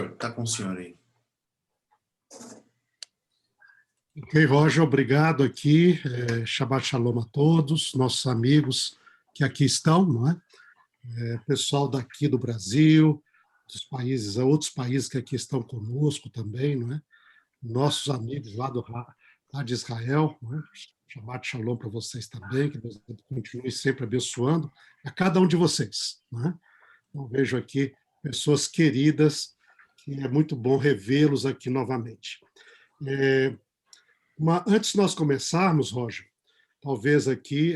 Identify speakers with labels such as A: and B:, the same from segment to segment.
A: Tá com o senhor aí.
B: Ok, Roger, obrigado aqui. Shabbat Shalom a todos, nossos amigos que aqui estão, não é? Pessoal daqui do Brasil, dos países, outros países que aqui estão conosco também, não é? Nossos amigos lá de Israel, não é? Shabbat Shalom para vocês também, que Deus continue sempre abençoando a cada um de vocês, não é? Então, vejo aqui pessoas queridas, que é muito bom revê-los aqui novamente. Antes de nós começarmos, Roger, talvez aqui,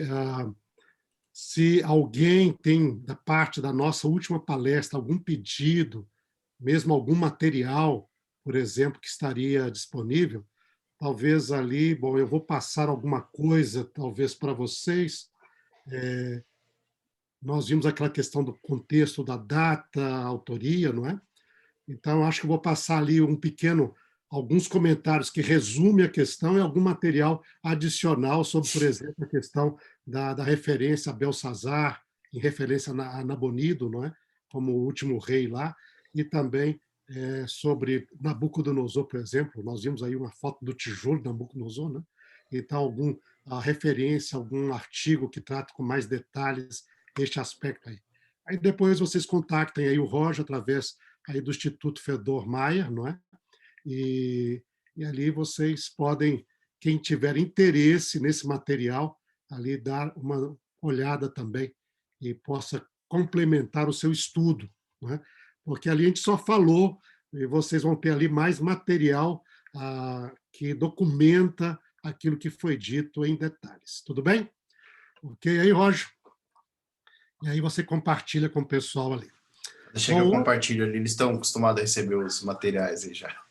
B: se alguém tem, da parte da nossa última palestra, algum pedido, mesmo algum material, por exemplo, que estaria disponível, talvez ali, bom, eu vou passar alguma coisa, talvez para vocês. Nós vimos aquela questão do contexto da data, autoria, não é? Então, acho que vou passar ali alguns comentários que resumem a questão e algum material adicional sobre, por exemplo, a questão da referência a Belsazar, em referência a Nabonido, não é? Como o último rei lá, e também sobre Nabucodonosor, por exemplo. Nós vimos aí uma foto do tijolo de Nabucodonosor, né? Então, a referência, algum artigo que trata com mais detalhes este aspecto aí. Aí depois vocês contactem aí o Roger através aí do Instituto Fedor Mayer, não é? E ali vocês podem, quem tiver interesse nesse material, ali dar uma olhada também e possa complementar o seu estudo, não é? Porque ali a gente só falou e vocês vão ter ali mais material que documenta aquilo que foi dito em detalhes. Tudo bem? Ok aí, Roger? E aí você compartilha com o pessoal ali.
A: Deixa que eu compartilho ali, eles estão acostumados a receber os materiais aí já.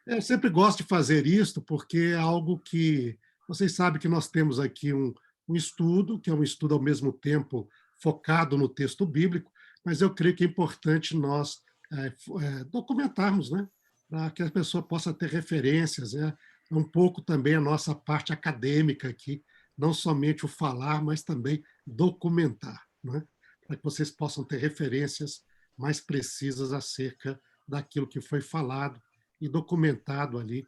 B: Eu sempre gosto de fazer isso, porque é algo que vocês sabem que nós temos aqui um estudo, que é um estudo ao mesmo tempo focado no texto bíblico, mas eu creio que é importante nós documentarmos, né? Para que a pessoa possa ter referências, um pouco também a nossa parte acadêmica aqui, não somente o falar, mas também documentar, né? Para que vocês possam ter referências mais precisas acerca daquilo que foi falado e documentado ali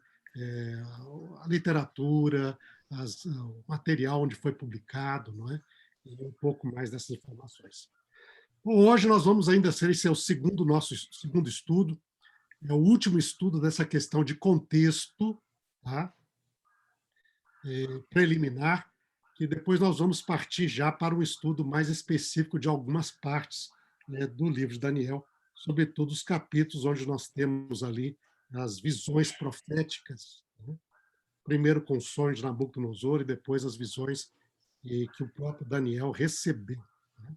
B: a literatura, o material onde foi publicado, não é? E um pouco mais dessas informações. Bom, hoje nós vamos ainda ser esse é nosso segundo estudo, é o último estudo dessa questão de contexto, tá? Preliminar, que depois nós vamos partir já para um estudo mais específico de algumas partes, né, do livro de Daniel, sobretudo os capítulos onde nós temos ali as visões proféticas, né? Primeiro com os sonhos de Nabucodonosor e depois as visões que o próprio Daniel recebeu, né?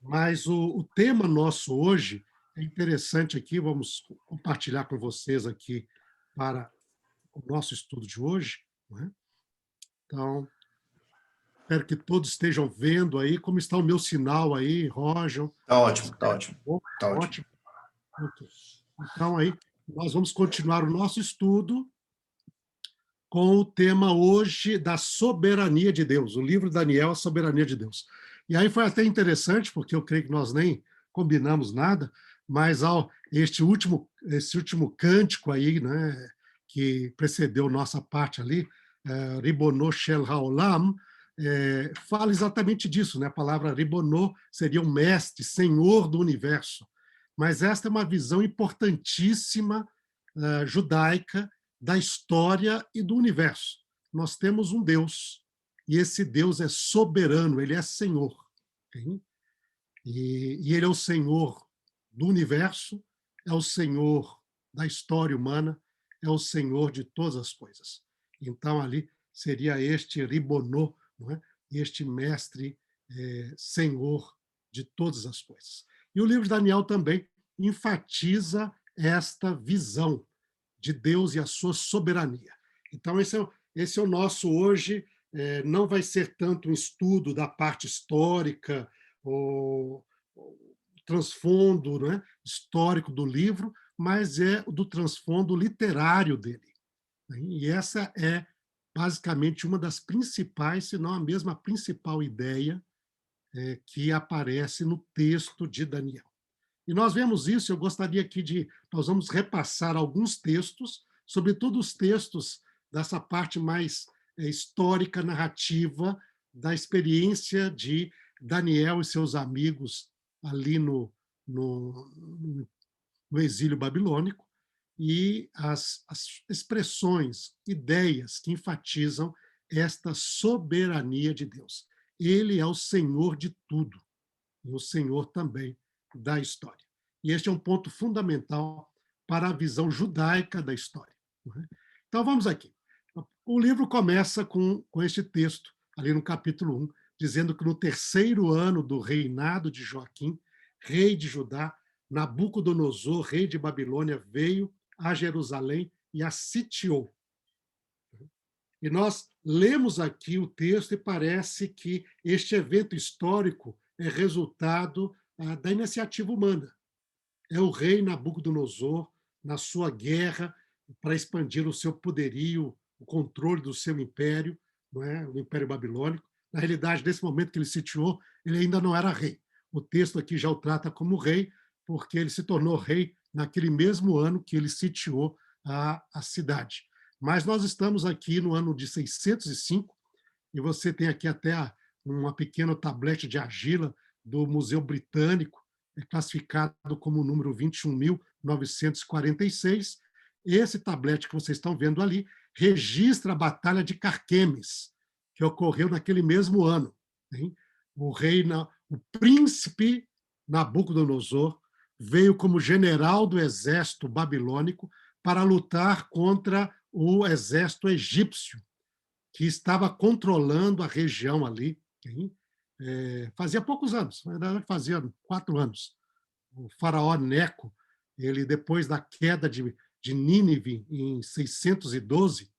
B: Mas o tema nosso hoje é interessante aqui, vamos compartilhar com vocês aqui para o nosso estudo de hoje, né? Então, espero que todos estejam vendo aí. Como está o meu sinal aí, Roger?
A: Tá ótimo, tá ótimo. Tá ótimo.
B: Ótimo. Okay. Então, aí, nós vamos continuar o nosso estudo com o tema hoje da soberania de Deus. O livro de Daniel, a soberania de Deus. E aí foi até interessante, porque eu creio que nós nem combinamos nada, mas esse último cântico aí, né, que precedeu nossa parte ali, Ribono Shel Haolam, fala exatamente disso, né? A palavra Ribono seria um mestre, senhor do universo. Mas esta é uma visão importantíssima judaica da história e do universo. Nós temos um Deus, e esse Deus é soberano, ele é Senhor. Okay? E ele é o Senhor do universo, é o Senhor da história humana, é o Senhor de todas as coisas. Então, ali seria este Ribonô, não é? Este mestre Senhor de todas as coisas. E o livro de Daniel também enfatiza esta visão de Deus e a sua soberania. Então, esse é o nosso hoje. Não vai ser tanto um estudo da parte histórica, o transfundo, né, histórico do livro, mas é do transfundo literário dele. E essa é basicamente uma das principais, se não a mesma principal ideia que aparece no texto de Daniel. E nós vemos isso, eu gostaria aqui nós vamos repassar alguns textos, sobretudo os textos dessa parte mais histórica, narrativa, da experiência de Daniel e seus amigos ali no, no exílio babilônico, e as expressões, ideias que enfatizam esta soberania de Deus. Ele é o Senhor de tudo, e o Senhor também da história. E este é um ponto fundamental para a visão judaica da história. Então, vamos aqui. O livro começa com este texto, ali no capítulo 1, dizendo que no terceiro ano do reinado de Joaquim, rei de Judá, Nabucodonosor, rei de Babilônia, veio a Jerusalém e a sitiou. E nós lemos aqui o texto e parece que este evento histórico é resultado da iniciativa humana. É o rei Nabucodonosor, na sua guerra para expandir o seu poderio, o controle do seu império, não é? O Império Babilônico. Na realidade, nesse momento que ele sitiou, ele ainda não era rei. O texto aqui já o trata como rei, porque ele se tornou rei naquele mesmo ano que ele sitiou a cidade. Mas nós estamos aqui no ano de 605, e você tem aqui até uma pequena tablete de argila do Museu Britânico, classificado como o número 21.946. Esse tablete que vocês estão vendo ali registra a Batalha de Carquemes, que ocorreu naquele mesmo ano. Hein? O príncipe Nabucodonosor veio como general do exército babilônico para lutar contra o exército egípcio, que estava controlando a região ali. Hein? Fazia poucos anos, na verdade fazia 4 anos. O faraó Neco, ele depois da queda de Nínive em 612,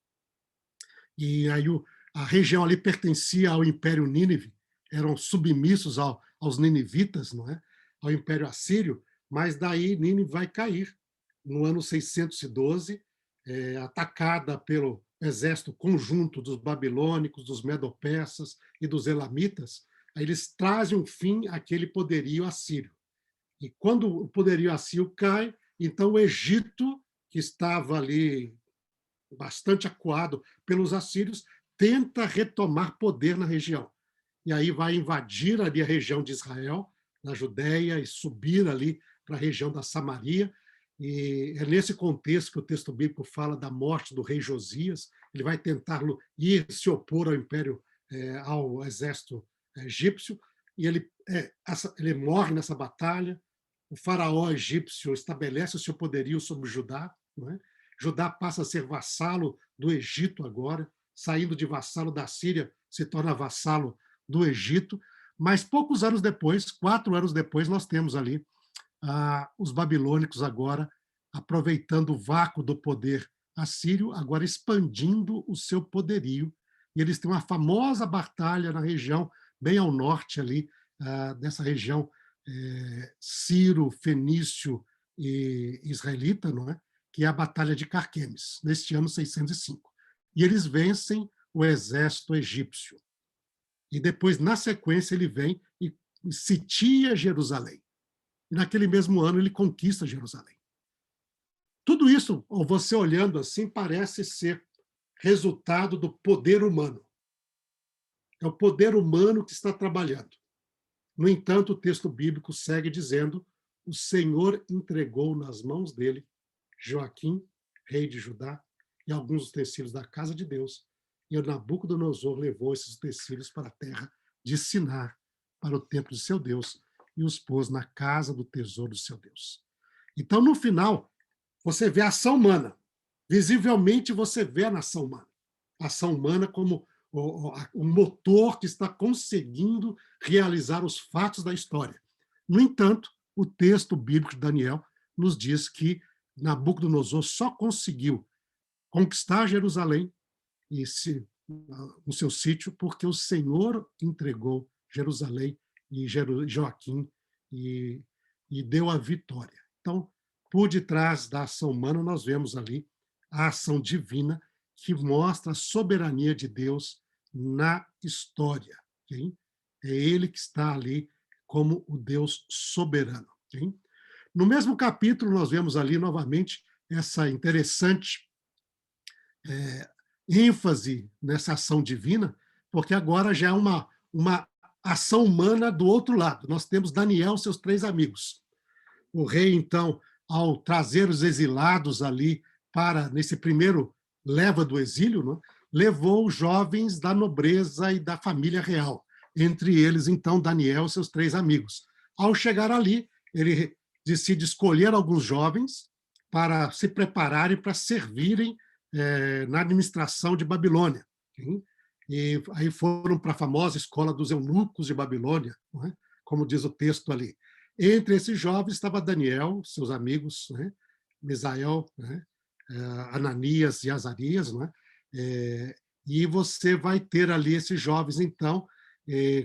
B: e aí a região ali pertencia ao Império Nínive, eram submissos aos ninivitas, não é? Ao Império Assírio, mas daí Nínive vai cair no ano 612, atacada pelo exército conjunto dos babilônicos, dos medo-persas e dos elamitas. Aí eles trazem um fim àquele poderio assírio. E quando o poderio assírio cai, então o Egito, que estava ali bastante acuado pelos assírios, tenta retomar poder na região. E aí vai invadir ali a região de Israel, na Judéia, e subir ali para a região da Samaria. E é nesse contexto que o texto bíblico fala da morte do rei Josias. Ele vai tentar ir se opor ao império, ao exército egípcio, e ele morre nessa batalha. O faraó egípcio estabelece o seu poderio sobre Judá, não é? Judá passa a ser vassalo do Egito agora, saindo de vassalo da Síria, se torna vassalo do Egito, mas poucos anos depois, 4 anos depois, nós temos ali os babilônicos agora aproveitando o vácuo do poder assírio, agora expandindo o seu poderio, e eles têm uma famosa batalha na região, bem ao norte ali, dessa região sírio, fenício e israelita, não é? Que é a Batalha de Carquemes, neste ano 605. E eles vencem o exército egípcio. E depois, na sequência, ele vem e sitia Jerusalém. E naquele mesmo ano ele conquista Jerusalém. Tudo isso, você olhando assim, parece ser resultado do poder humano. É o poder humano que está trabalhando. No entanto, o texto bíblico segue dizendo: o Senhor entregou nas mãos dele Joaquim, rei de Judá, e alguns utensílios da casa de Deus, e o Nabucodonosor levou esses utensílios para a terra de Sinar, para o templo de seu Deus, e os pôs na casa do tesouro do seu Deus. Então, no final, você vê a ação humana. Visivelmente, você vê a nação humana. A ação humana como o motor que está conseguindo realizar os fatos da história. No entanto, o texto bíblico de Daniel nos diz que Nabucodonosor só conseguiu conquistar Jerusalém e o seu sítio porque o Senhor entregou Jerusalém e Joaquim e deu a vitória. Então, por detrás da ação humana, nós vemos ali a ação divina que mostra a soberania de Deus na história. Okay? É ele que está ali como o Deus soberano. Okay? No mesmo capítulo, nós vemos ali novamente essa interessante ênfase nessa ação divina, porque agora já é uma ação humana do outro lado. Nós temos Daniel e seus 3 amigos. O rei, então, ao trazer os exilados ali para, nesse primeiro leva do exílio, né, levou os jovens da nobreza e da família real, entre eles, então, Daniel e seus 3 amigos. Ao chegar ali, ele decide escolher alguns jovens para se prepararem para servirem na administração de Babilônia. Hein? E aí foram para a famosa escola dos eunucos de Babilônia, não é? Como diz o texto ali. Entre esses jovens estava Daniel, seus amigos, né? Misael, né? Ananias e Azarias, né? E você vai ter ali esses jovens, então,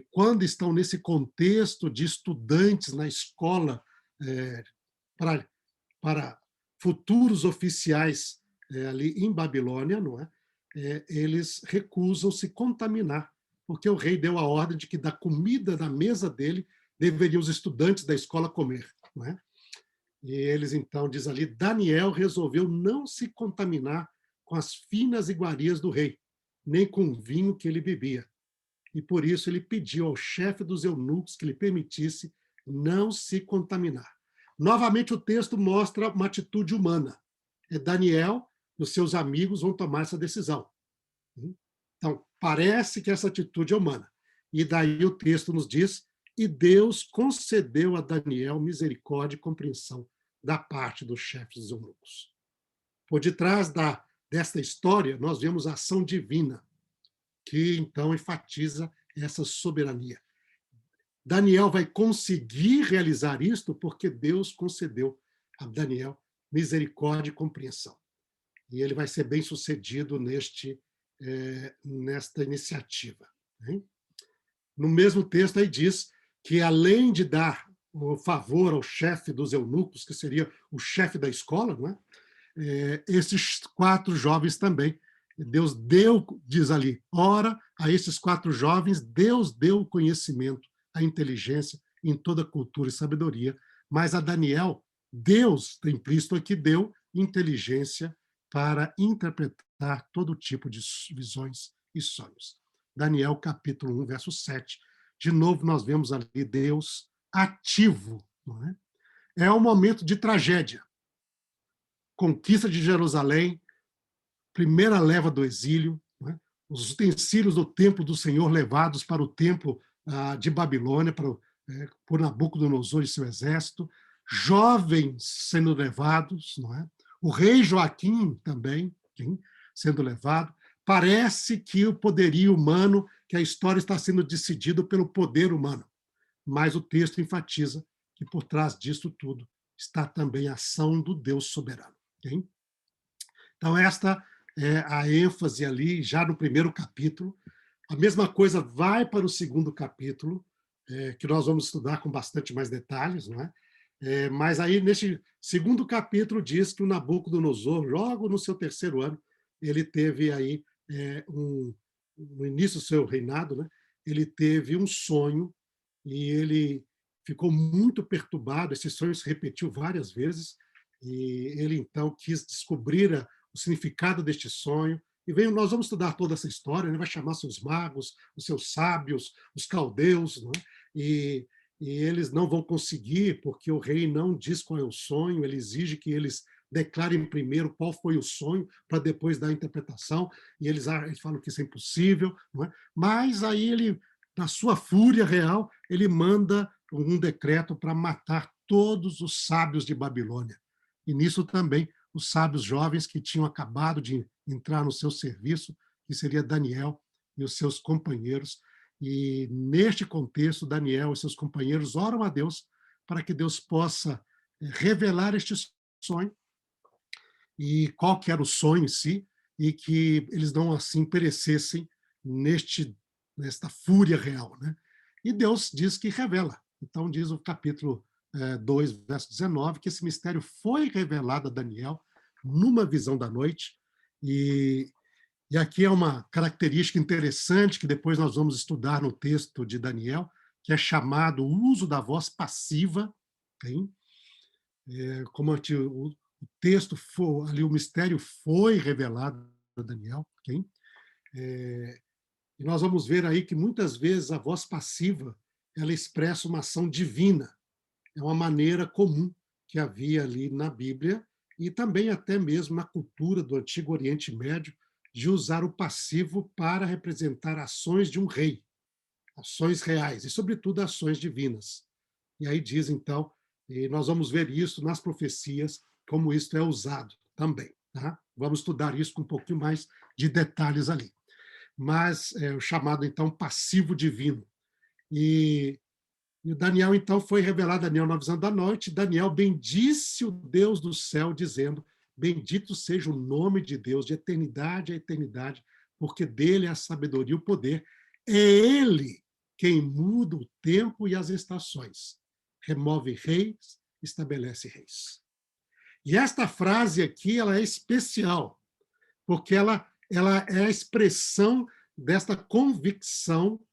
B: quando estão nesse contexto de estudantes na escola para futuros oficiais ali em Babilônia, não é? Eles recusam se contaminar, porque o rei deu a ordem de que da comida da mesa dele deveriam os estudantes da escola comer. Não é? E eles, então, diz ali, Daniel resolveu não se contaminar com as finas iguarias do rei, nem com o vinho que ele bebia. E por isso ele pediu ao chefe dos eunucos que lhe permitisse não se contaminar. Novamente o texto mostra uma atitude humana. Daniel e os seus amigos vão tomar essa decisão. Então, parece que essa atitude é humana. E daí o texto nos diz, e Deus concedeu a Daniel misericórdia e compreensão da parte dos chefes dos eunucos. Por detrás desta história, nós vemos a ação divina, que então enfatiza essa soberania. Daniel vai conseguir realizar isto porque Deus concedeu a Daniel misericórdia e compreensão. E ele vai ser bem sucedido nesta iniciativa. Hein? No mesmo texto aí diz que, além de dar o favor ao chefe dos eunucos, que seria o chefe da escola, não é? Esses 4 jovens também, Deus deu, diz ali, ora, a esses 4 jovens, Deus deu o conhecimento, a inteligência em toda cultura e sabedoria, mas a Daniel, Deus, tem implícito aqui, deu inteligência para interpretar todo tipo de visões e sonhos. Daniel, capítulo 1, verso 7. De novo, nós vemos ali Deus ativo. Não é? É um momento de tragédia. Conquista de Jerusalém, primeira leva do exílio, né? Os utensílios do templo do Senhor levados para o templo de Babilônia, por Nabucodonosor e seu exército, jovens sendo levados, não é? O rei Joaquim também sendo levado. Parece que o poderio humano, que a história está sendo decidida pelo poder humano, mas o texto enfatiza que por trás disso tudo está também a ação do Deus soberano. Okay? Então, esta é a ênfase ali, já no primeiro capítulo. A mesma coisa vai para o segundo capítulo, que nós vamos estudar com bastante mais detalhes, não é? Mas aí, neste segundo capítulo, diz que o Nabucodonosor, logo no seu 3º ano, ele teve aí, no início do seu reinado, né? Ele teve um sonho e ele ficou muito perturbado, esse sonho se repetiu várias vezes, e ele, então, quis descobrir o significado deste sonho, e nós vamos estudar toda essa história, ele vai chamar seus magos, os seus sábios, os caldeus, não é? E eles não vão conseguir, porque o rei não diz qual é o sonho, ele exige que eles declarem primeiro qual foi o sonho, para depois dar a interpretação, e eles falam que isso é impossível, não é? Mas aí ele, na sua fúria real, ele manda um decreto para matar todos os sábios de Babilônia. E nisso também os sábios jovens que tinham acabado de entrar no seu serviço, que seria Daniel e os seus companheiros. E neste contexto, Daniel e seus companheiros oram a Deus para que Deus possa revelar este sonho e qual que era o sonho em si, e que eles não assim perecessem nesta fúria real, né? E Deus diz que revela. Então diz o capítulo 2, verso 19, que esse mistério foi revelado a Daniel numa visão da noite, e aqui é uma característica interessante que depois nós vamos estudar no texto de Daniel, que é chamado o uso da voz passiva. Hein? como o texto foi, ali o mistério foi revelado a Daniel, okay? E nós vamos ver aí que muitas vezes a voz passiva ela expressa uma ação divina, é uma maneira comum que havia ali na Bíblia e também até mesmo na cultura do Antigo Oriente Médio de usar o passivo para representar ações de um rei, ações reais e, sobretudo, ações divinas. E aí diz, então, e nós vamos ver isso nas profecias, como isso é usado também. Tá? Vamos estudar isso com um pouquinho mais de detalhes ali. Mas é o chamado, então, passivo divino. E o Daniel, então, foi revelado, Daniel na visão da noite. Daniel bendisse o Deus do céu, dizendo: bendito seja o nome de Deus, de eternidade a eternidade, porque dele é a sabedoria e o poder. É ele quem muda o tempo e as estações, remove reis, estabelece reis. E esta frase aqui ela é especial, porque ela é a expressão desta convicção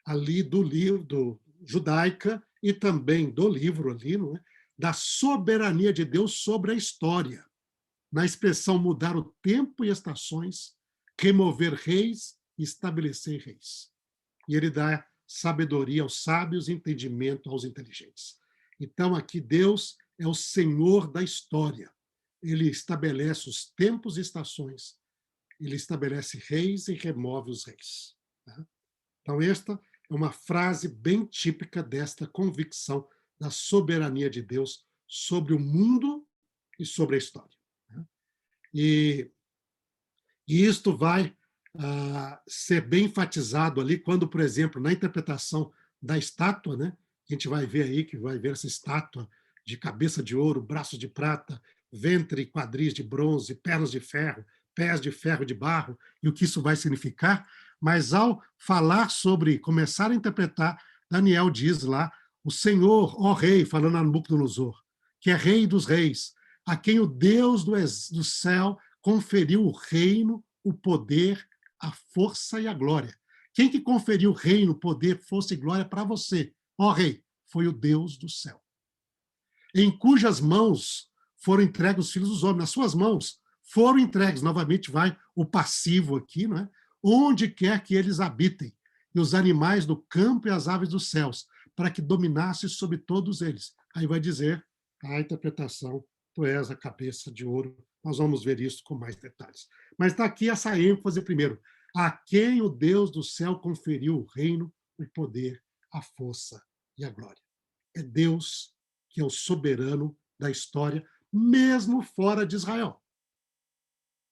B: ali do livro judaica e também do livro ali, não é? Da soberania de Deus sobre a história, na expressão mudar o tempo e estações, remover reis e estabelecer reis. E ele dá sabedoria aos sábios e entendimento aos inteligentes. Então, aqui Deus é o Senhor da história. Ele estabelece os tempos e estações, ele estabelece reis e remove os reis. Então, esta é uma frase bem típica desta convicção da soberania de Deus sobre o mundo e sobre a história. E isto vai ser bem enfatizado ali quando, por exemplo, na interpretação da estátua, né, a gente vai ver aí, que vai ver essa estátua de cabeça de ouro, braços de prata, ventre e quadris de bronze, pernas de ferro, pés de ferro de barro, e o que isso vai significar. Mas ao falar sobre, começar a interpretar, Daniel diz lá, o Senhor, ó rei, falando a Nabucodonosor, que é rei dos reis, a quem o Deus do céu conferiu o reino, o poder, a força e a glória. Quem que conferiu o reino, poder, força e glória para você, ó rei? Foi o Deus do céu. Em cujas mãos foram entregues os filhos dos homens, nas suas mãos foram entregues, novamente vai o passivo aqui, não é? Onde quer que eles habitem, e os animais do campo e as aves dos céus, para que dominasse sobre todos eles. Aí vai dizer a interpretação, tu és a cabeça de ouro. Nós vamos ver isso com mais detalhes. Mas está aqui essa ênfase primeiro. A quem o Deus do céu conferiu o reino, o poder, a força e a glória. É Deus que é o soberano da história, mesmo fora de Israel.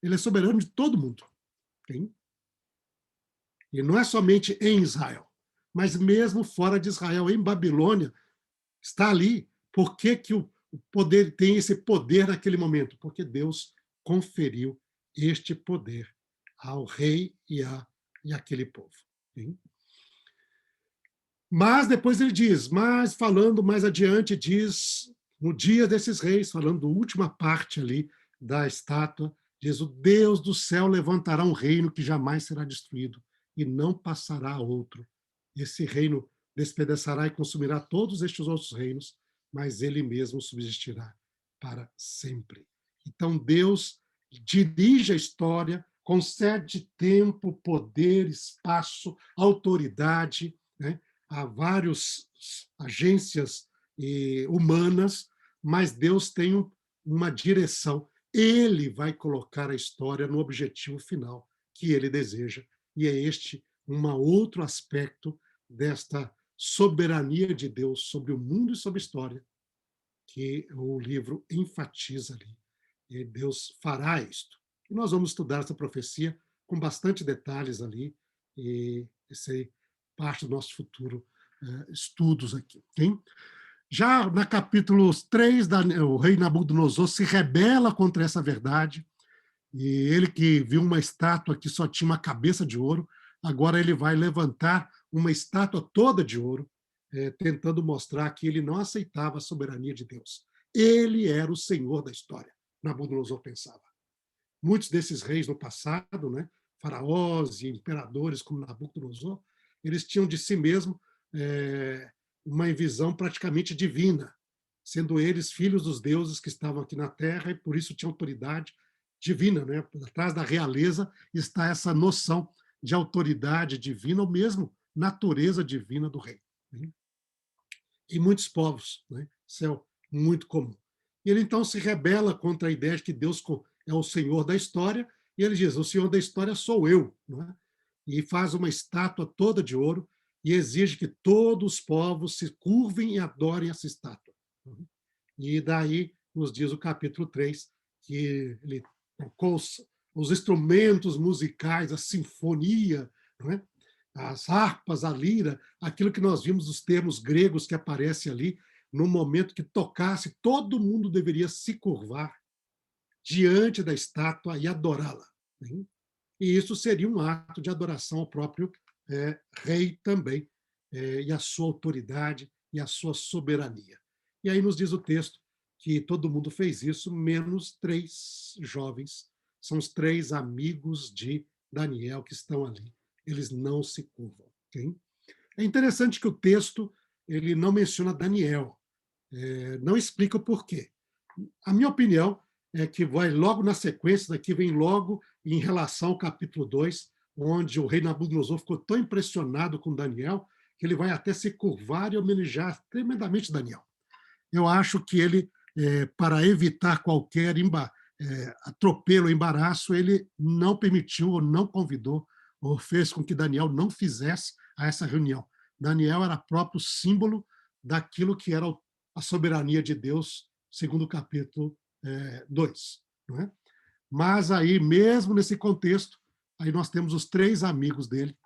B: Ele é soberano de todo mundo. Okay? E não é somente em Israel, mas mesmo fora de Israel, em Babilônia, está ali. Por que, que o poder tem esse poder naquele momento? Porque Deus conferiu este poder ao rei e àquele povo. Okay? Mas depois ele diz, mas falando mais adiante, diz, no dia desses reis, falando da última parte ali da estátua, diz, o Deus do céu levantará um reino que jamais será destruído e não passará a outro. Esse reino despedaçará e consumirá todos estes outros reinos, mas ele mesmo subsistirá para sempre. Então Deus dirige a história, concede tempo, poder, espaço, autoridade, né? Há várias agências humanas, mas Deus tem uma direção. Ele vai colocar a história no objetivo final que ele deseja. E é este um outro aspecto desta soberania de Deus sobre o mundo e sobre a história que o livro enfatiza ali. E Deus fará isto. E nós vamos estudar essa profecia com bastante detalhes ali, e esse parte do nosso futuro estudos aqui. Okay? Já na capítulo 3, o rei Nabucodonosor se rebela contra essa verdade, e ele que viu uma estátua que só tinha uma cabeça de ouro, agora ele vai levantar uma estátua toda de ouro, tentando mostrar que ele não aceitava a soberania de Deus. Ele era o Senhor da história, Nabucodonosor pensava. Muitos desses reis no passado, né, faraós e imperadores como Nabucodonosor, eles tinham de si mesmo uma visão praticamente divina. sendo eles filhos dos deuses que estavam aqui na terra e por isso tinham autoridade divina, né? Atrás da realeza está essa noção de autoridade divina ou mesmo natureza divina do rei. Né? Em muitos povos, né? Isso é muito comum. E ele então se rebela contra a ideia de que Deus é o Senhor da história, e ele diz: o Senhor da história sou eu. Né? E faz uma estátua toda de ouro e exige que todos os povos se curvem e adorem essa estátua. E daí nos diz o capítulo 3 que ele tocou os instrumentos musicais, a sinfonia, não é? As harpas, a lira, aquilo que nós vimos dos termos gregos que aparecem ali, no momento que tocasse, todo mundo deveria se curvar diante da estátua e adorá-la. Né? E isso seria um ato de adoração ao próprio rei também, e a sua autoridade e a sua soberania. E aí nos diz o texto que todo mundo fez isso, menos 3 jovens, são os 3 amigos de Daniel que estão ali. Eles não se curvam. Okay? É interessante que o texto ele não menciona Daniel, não explica o porquê. A minha opinião é que vai logo na sequência, daqui vem logo em relação ao capítulo 2, onde o rei Nabucodonosor ficou tão impressionado com Daniel que ele vai até se curvar e homenagear tremendamente Daniel. Eu acho que ele, para evitar qualquer atropelo ou embaraço, ele não permitiu ou não convidou ou fez com que Daniel não fizesse a essa reunião. Daniel era próprio símbolo daquilo que era a soberania de Deus, segundo o capítulo 2. Não é? Mas aí, mesmo nesse contexto, aí nós temos os 3 amigos dele,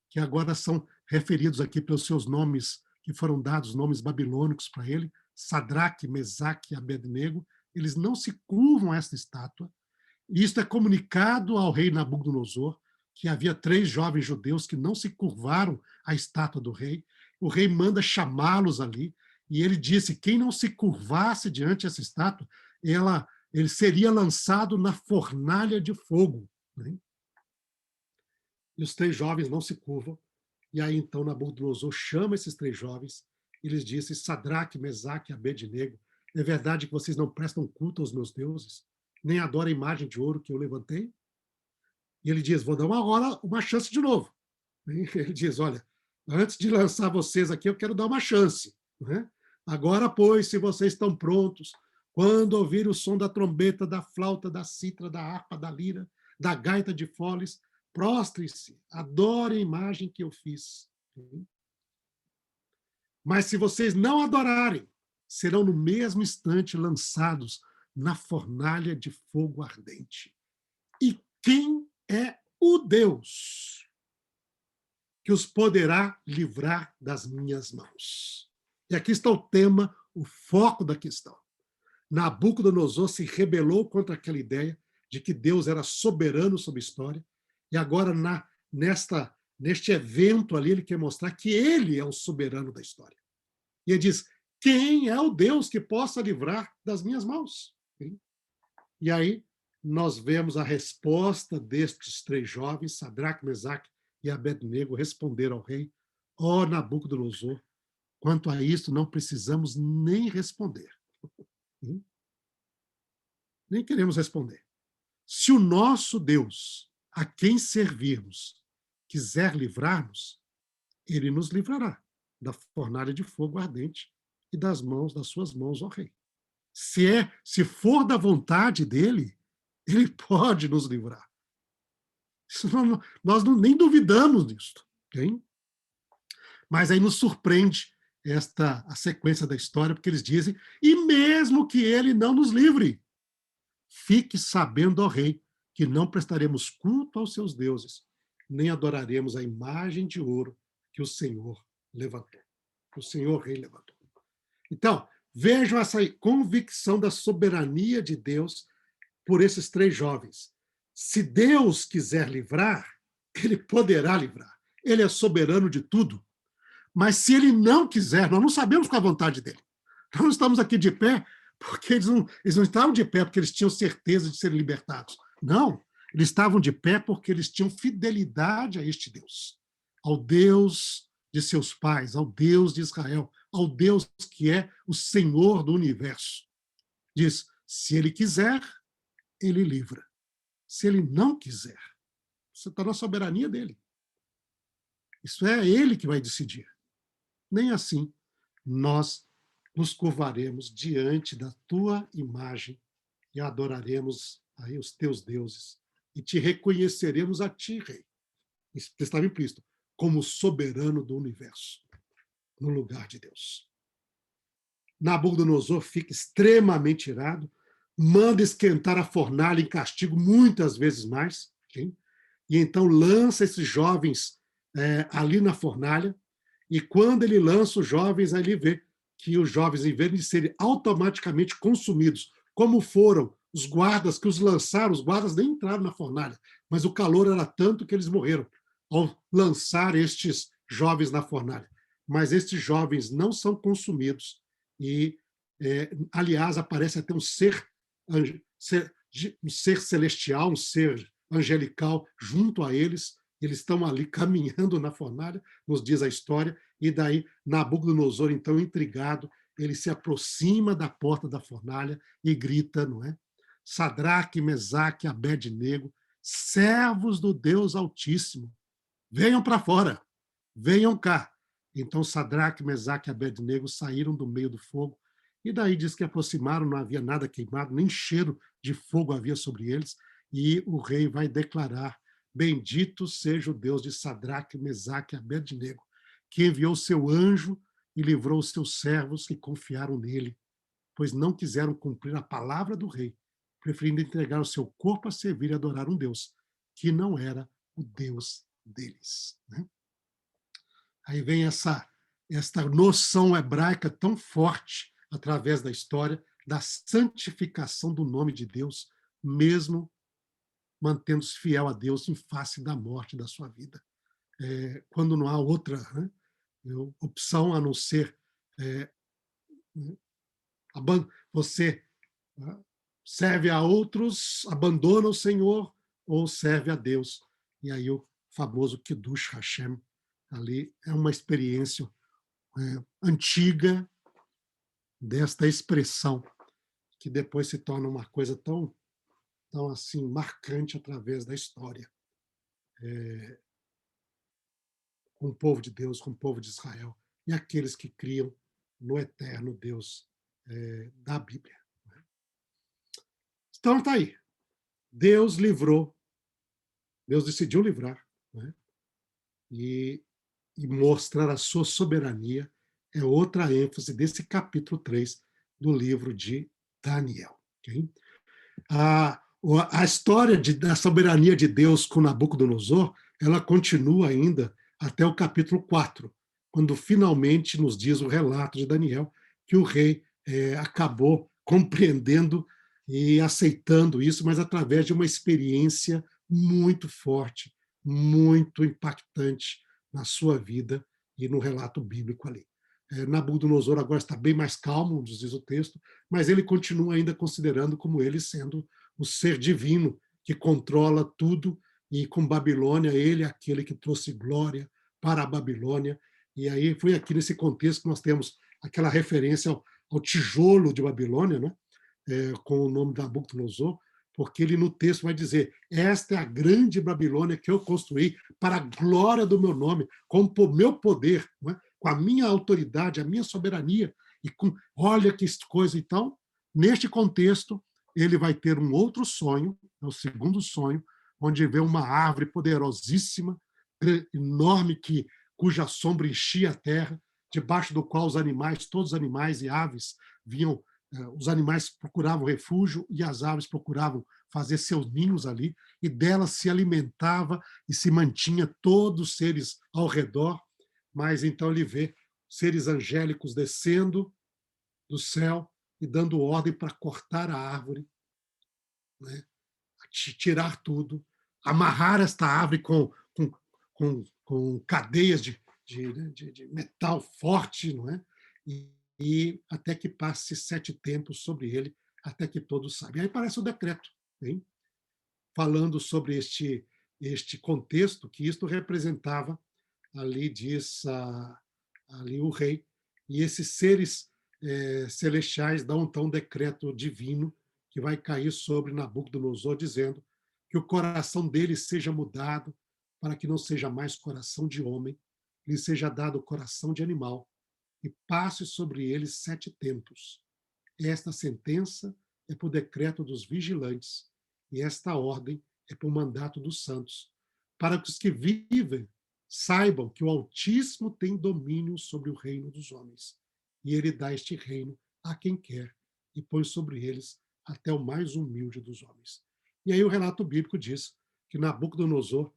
B: que agora são referidos aqui pelos seus nomes, que foram dados, nomes babilônicos para ele, Sadraque, Mesaque e Abednego. Eles não se curvam a esta estátua. E isto é comunicado ao rei Nabucodonosor, que havia 3 jovens judeus que não se curvaram à estátua do rei. O rei manda chamá-los ali, e ele disse: quem não se curvasse diante dessa estátua, ele seria lançado na fornalha de fogo. Né? E os 3 jovens não se curvam. E aí, então, Nabucodonosor chama esses 3 jovens e lhes disse: Sadraque, Mesaque e Abednego, é verdade que vocês não prestam culto aos meus deuses, nem adoram a imagem de ouro que eu levantei? E ele diz: vou dar uma chance de novo. E ele diz: olha, antes de lançar vocês aqui, eu quero dar uma chance. Né? Agora, pois, se vocês estão prontos, quando ouvir o som da trombeta, da flauta, da citra, da harpa, da lira, da gaita de foles, prostrem-se, adorem a imagem que eu fiz. Mas se vocês não adorarem, serão no mesmo instante lançados na fornalha de fogo ardente. E quem é o Deus que os poderá livrar das minhas mãos? E aqui está o tema, o foco da questão. Nabucodonosor se rebelou contra aquela ideia de que Deus era soberano sobre a história, e agora, neste evento ali, ele quer mostrar que ele é o soberano da história. E ele diz: quem é o Deus que possa livrar das minhas mãos? E aí nós vemos a resposta destes 3 jovens, Sadraque, Mesaque e Abednego, responder ao rei: ó Nabucodonosor, quanto a isto não precisamos nem responder. Nem queremos responder. Se o nosso Deus, a quem servirmos, quiser livrar-nos, ele nos livrará da fornalha de fogo ardente e das suas mãos, ó rei. Se for da vontade dele, ele pode nos livrar. Nós nem duvidamos disso. Okay? Mas aí nos surpreende a sequência da história, porque eles dizem: e mesmo que ele não nos livre, fique sabendo, ó rei, que não prestaremos culto aos seus deuses, nem adoraremos a imagem de ouro que o Senhor levantou. O Senhor rei levantou. Então, vejam essa convicção da soberania de Deus por esses 3 jovens. Se Deus quiser livrar, ele poderá livrar. Ele é soberano de tudo. Mas se ele não quiser, nós não sabemos qual é a vontade dele. Nós não estamos aqui de pé porque eles não estavam de pé porque eles tinham certeza de serem libertados. Não, eles estavam de pé porque eles tinham fidelidade a este Deus, ao Deus de seus pais, ao Deus de Israel, ao Deus que é o Senhor do universo. Diz, se ele quiser, ele livra. Se ele não quiser, você está na soberania dele. Isso é ele que vai decidir. Nem assim nós nos curvaremos diante da tua imagem e adoraremos aí os teus deuses e te reconheceremos a ti, Rei. Isso estava implícito, como soberano do universo, no lugar de Deus. Nabucodonosor fica extremamente irado, manda esquentar a fornalha em castigo muitas vezes mais, okay? E então lança esses jovens ali na fornalha, e quando ele lança os jovens, aí ele vê que os jovens, em vez de serem automaticamente consumidos, como foram os guardas que os lançaram, os guardas nem entraram na fornalha, mas o calor era tanto que eles morreram ao lançar estes jovens na fornalha. Mas estes jovens não são consumidos e, aliás, aparece até um ser celestial, um ser angelical junto a eles. Eles estão ali caminhando na fornalha, nos diz a história, e daí Nabucodonosor, então, intrigado, ele se aproxima da porta da fornalha e grita, não é? Sadraque, Mesaque, Abednego, servos do Deus Altíssimo, venham para fora, venham cá. Então Sadraque, Mesaque e Abednego saíram do meio do fogo, e daí diz que aproximaram, não havia nada queimado, nem cheiro de fogo havia sobre eles, e o rei vai declarar: bendito seja o Deus de Sadraque, Mesaque e Abednego, que enviou seu anjo e livrou os seus servos que confiaram nele, pois não quiseram cumprir a palavra do rei, preferindo entregar o seu corpo a servir e adorar um Deus que não era o Deus deles. Né? Aí vem esta noção hebraica tão forte através da história da santificação do nome de Deus, mesmo mantendo-se fiel a Deus em face da morte da sua vida. Quando não há outra opção a não ser você serve a outros, abandona o Senhor ou serve a Deus. E aí o famoso Kiddush Hashem ali é uma experiência antiga desta expressão que depois se torna uma coisa tão assim marcante através da história, com o povo de Deus, com o povo de Israel e aqueles que criam no eterno Deus da Bíblia. Então está aí. Deus livrou, Deus decidiu livrar, né? E mostrar a sua soberania é outra ênfase desse capítulo 3 do livro de Daniel. Okay? A história da soberania de Deus com Nabucodonosor, ela continua ainda até o capítulo 4, quando finalmente nos diz o relato de Daniel que o rei acabou compreendendo e aceitando isso, mas através de uma experiência muito forte, muito impactante na sua vida e no relato bíblico ali. Nabucodonosor agora está bem mais calmo, diz o texto, mas ele continua ainda considerando como ele sendo o ser divino que controla tudo, e com Babilônia, ele é aquele que trouxe glória para a Babilônia. E aí foi aqui nesse contexto que nós temos aquela referência ao tijolo de Babilônia, né? Com o nome de Nabucodonosor, porque ele no texto vai dizer: esta é a grande Babilônia que eu construí para a glória do meu nome, com o meu poder, né? Com a minha autoridade, a minha soberania, e com, olha que coisa. Então, neste contexto, ele vai ter um outro sonho, é o segundo sonho, onde vê uma árvore poderosíssima, enorme, cuja sombra enchia a terra, debaixo do qual os animais, todos os animais e aves vinham. Os animais procuravam refúgio e as aves procuravam fazer seus ninhos ali, e dela se alimentava e se mantinha todos os seres ao redor. Mas então ele vê seres angélicos descendo do céu e dando ordem para cortar a árvore, né? Tirar tudo, amarrar esta árvore com cadeias de metal forte, não é? E até que passe 7 tempos sobre ele, até que todos sabem. Aí aparece o decreto, hein? Falando sobre este contexto, que isto representava, ali diz ali o rei, E esses seres celestiais dão então um decreto divino que vai cair sobre Nabucodonosor, dizendo que o coração dele seja mudado para que não seja mais coração de homem, lhe seja dado o coração de animal, e passe sobre ele 7 tempos. Esta sentença é por decreto dos vigilantes, e esta ordem é por mandato dos santos, para que os que vivem saibam que o Altíssimo tem domínio sobre o reino dos homens, e ele dá este reino a quem quer, e põe sobre eles até o mais humilde dos homens. E aí o relato bíblico diz que Nabucodonosor,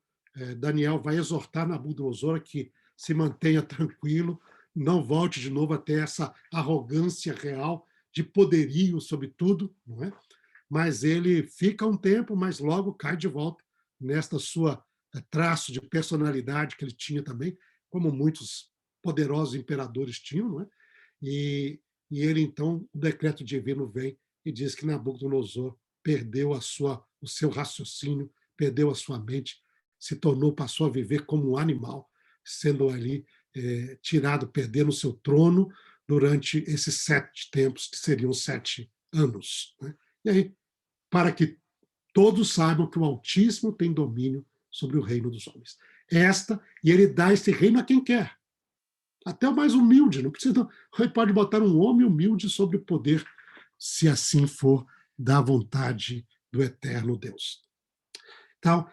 B: Daniel vai exortar Nabucodonosor a que se mantenha tranquilo, não volte de novo até essa arrogância real de poderio sobre tudo, não é? Mas ele fica um tempo, mas logo cai de volta nesta sua traço de personalidade que ele tinha também, como muitos poderosos imperadores tinham, não é? E ele, então, o decreto divino vem e diz que Nabucodonosor perdeu o seu raciocínio, perdeu a sua mente, passou a viver como um animal, sendo ali tirado, perdendo o seu trono durante esses 7 tempos, que seriam 7 anos. Né? E aí, para que todos saibam que o Altíssimo tem domínio sobre o reino dos homens. E ele dá esse reino a quem quer. Até o mais humilde, não precisa. Ele pode botar um homem humilde sobre o poder, se assim for da vontade do eterno Deus. Então,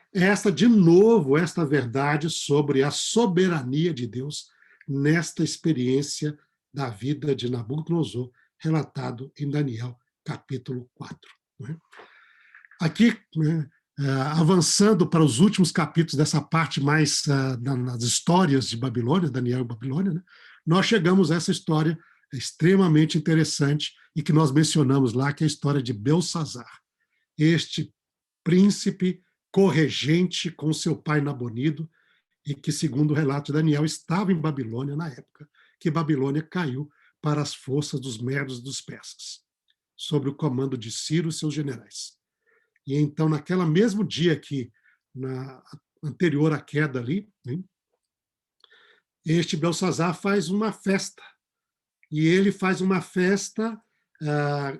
B: de novo, esta verdade sobre a soberania de Deus nesta experiência da vida de Nabucodonosor, relatado em Daniel, capítulo 4. Aqui, avançando para os últimos capítulos dessa parte mais nas histórias de Babilônia, Daniel e Babilônia, né, nós chegamos a essa história extremamente interessante e que nós mencionamos lá, que é a história de Belsazar, este príncipe corregente com seu pai Nabonido, e que, segundo o relato de Daniel, estava em Babilônia na época que Babilônia caiu para as forças dos medos e dos persas, sob o comando de Ciro e seus generais. E então, naquele mesmo dia que, anterior à queda ali, né, este Belsazar faz uma festa. E ele faz uma festa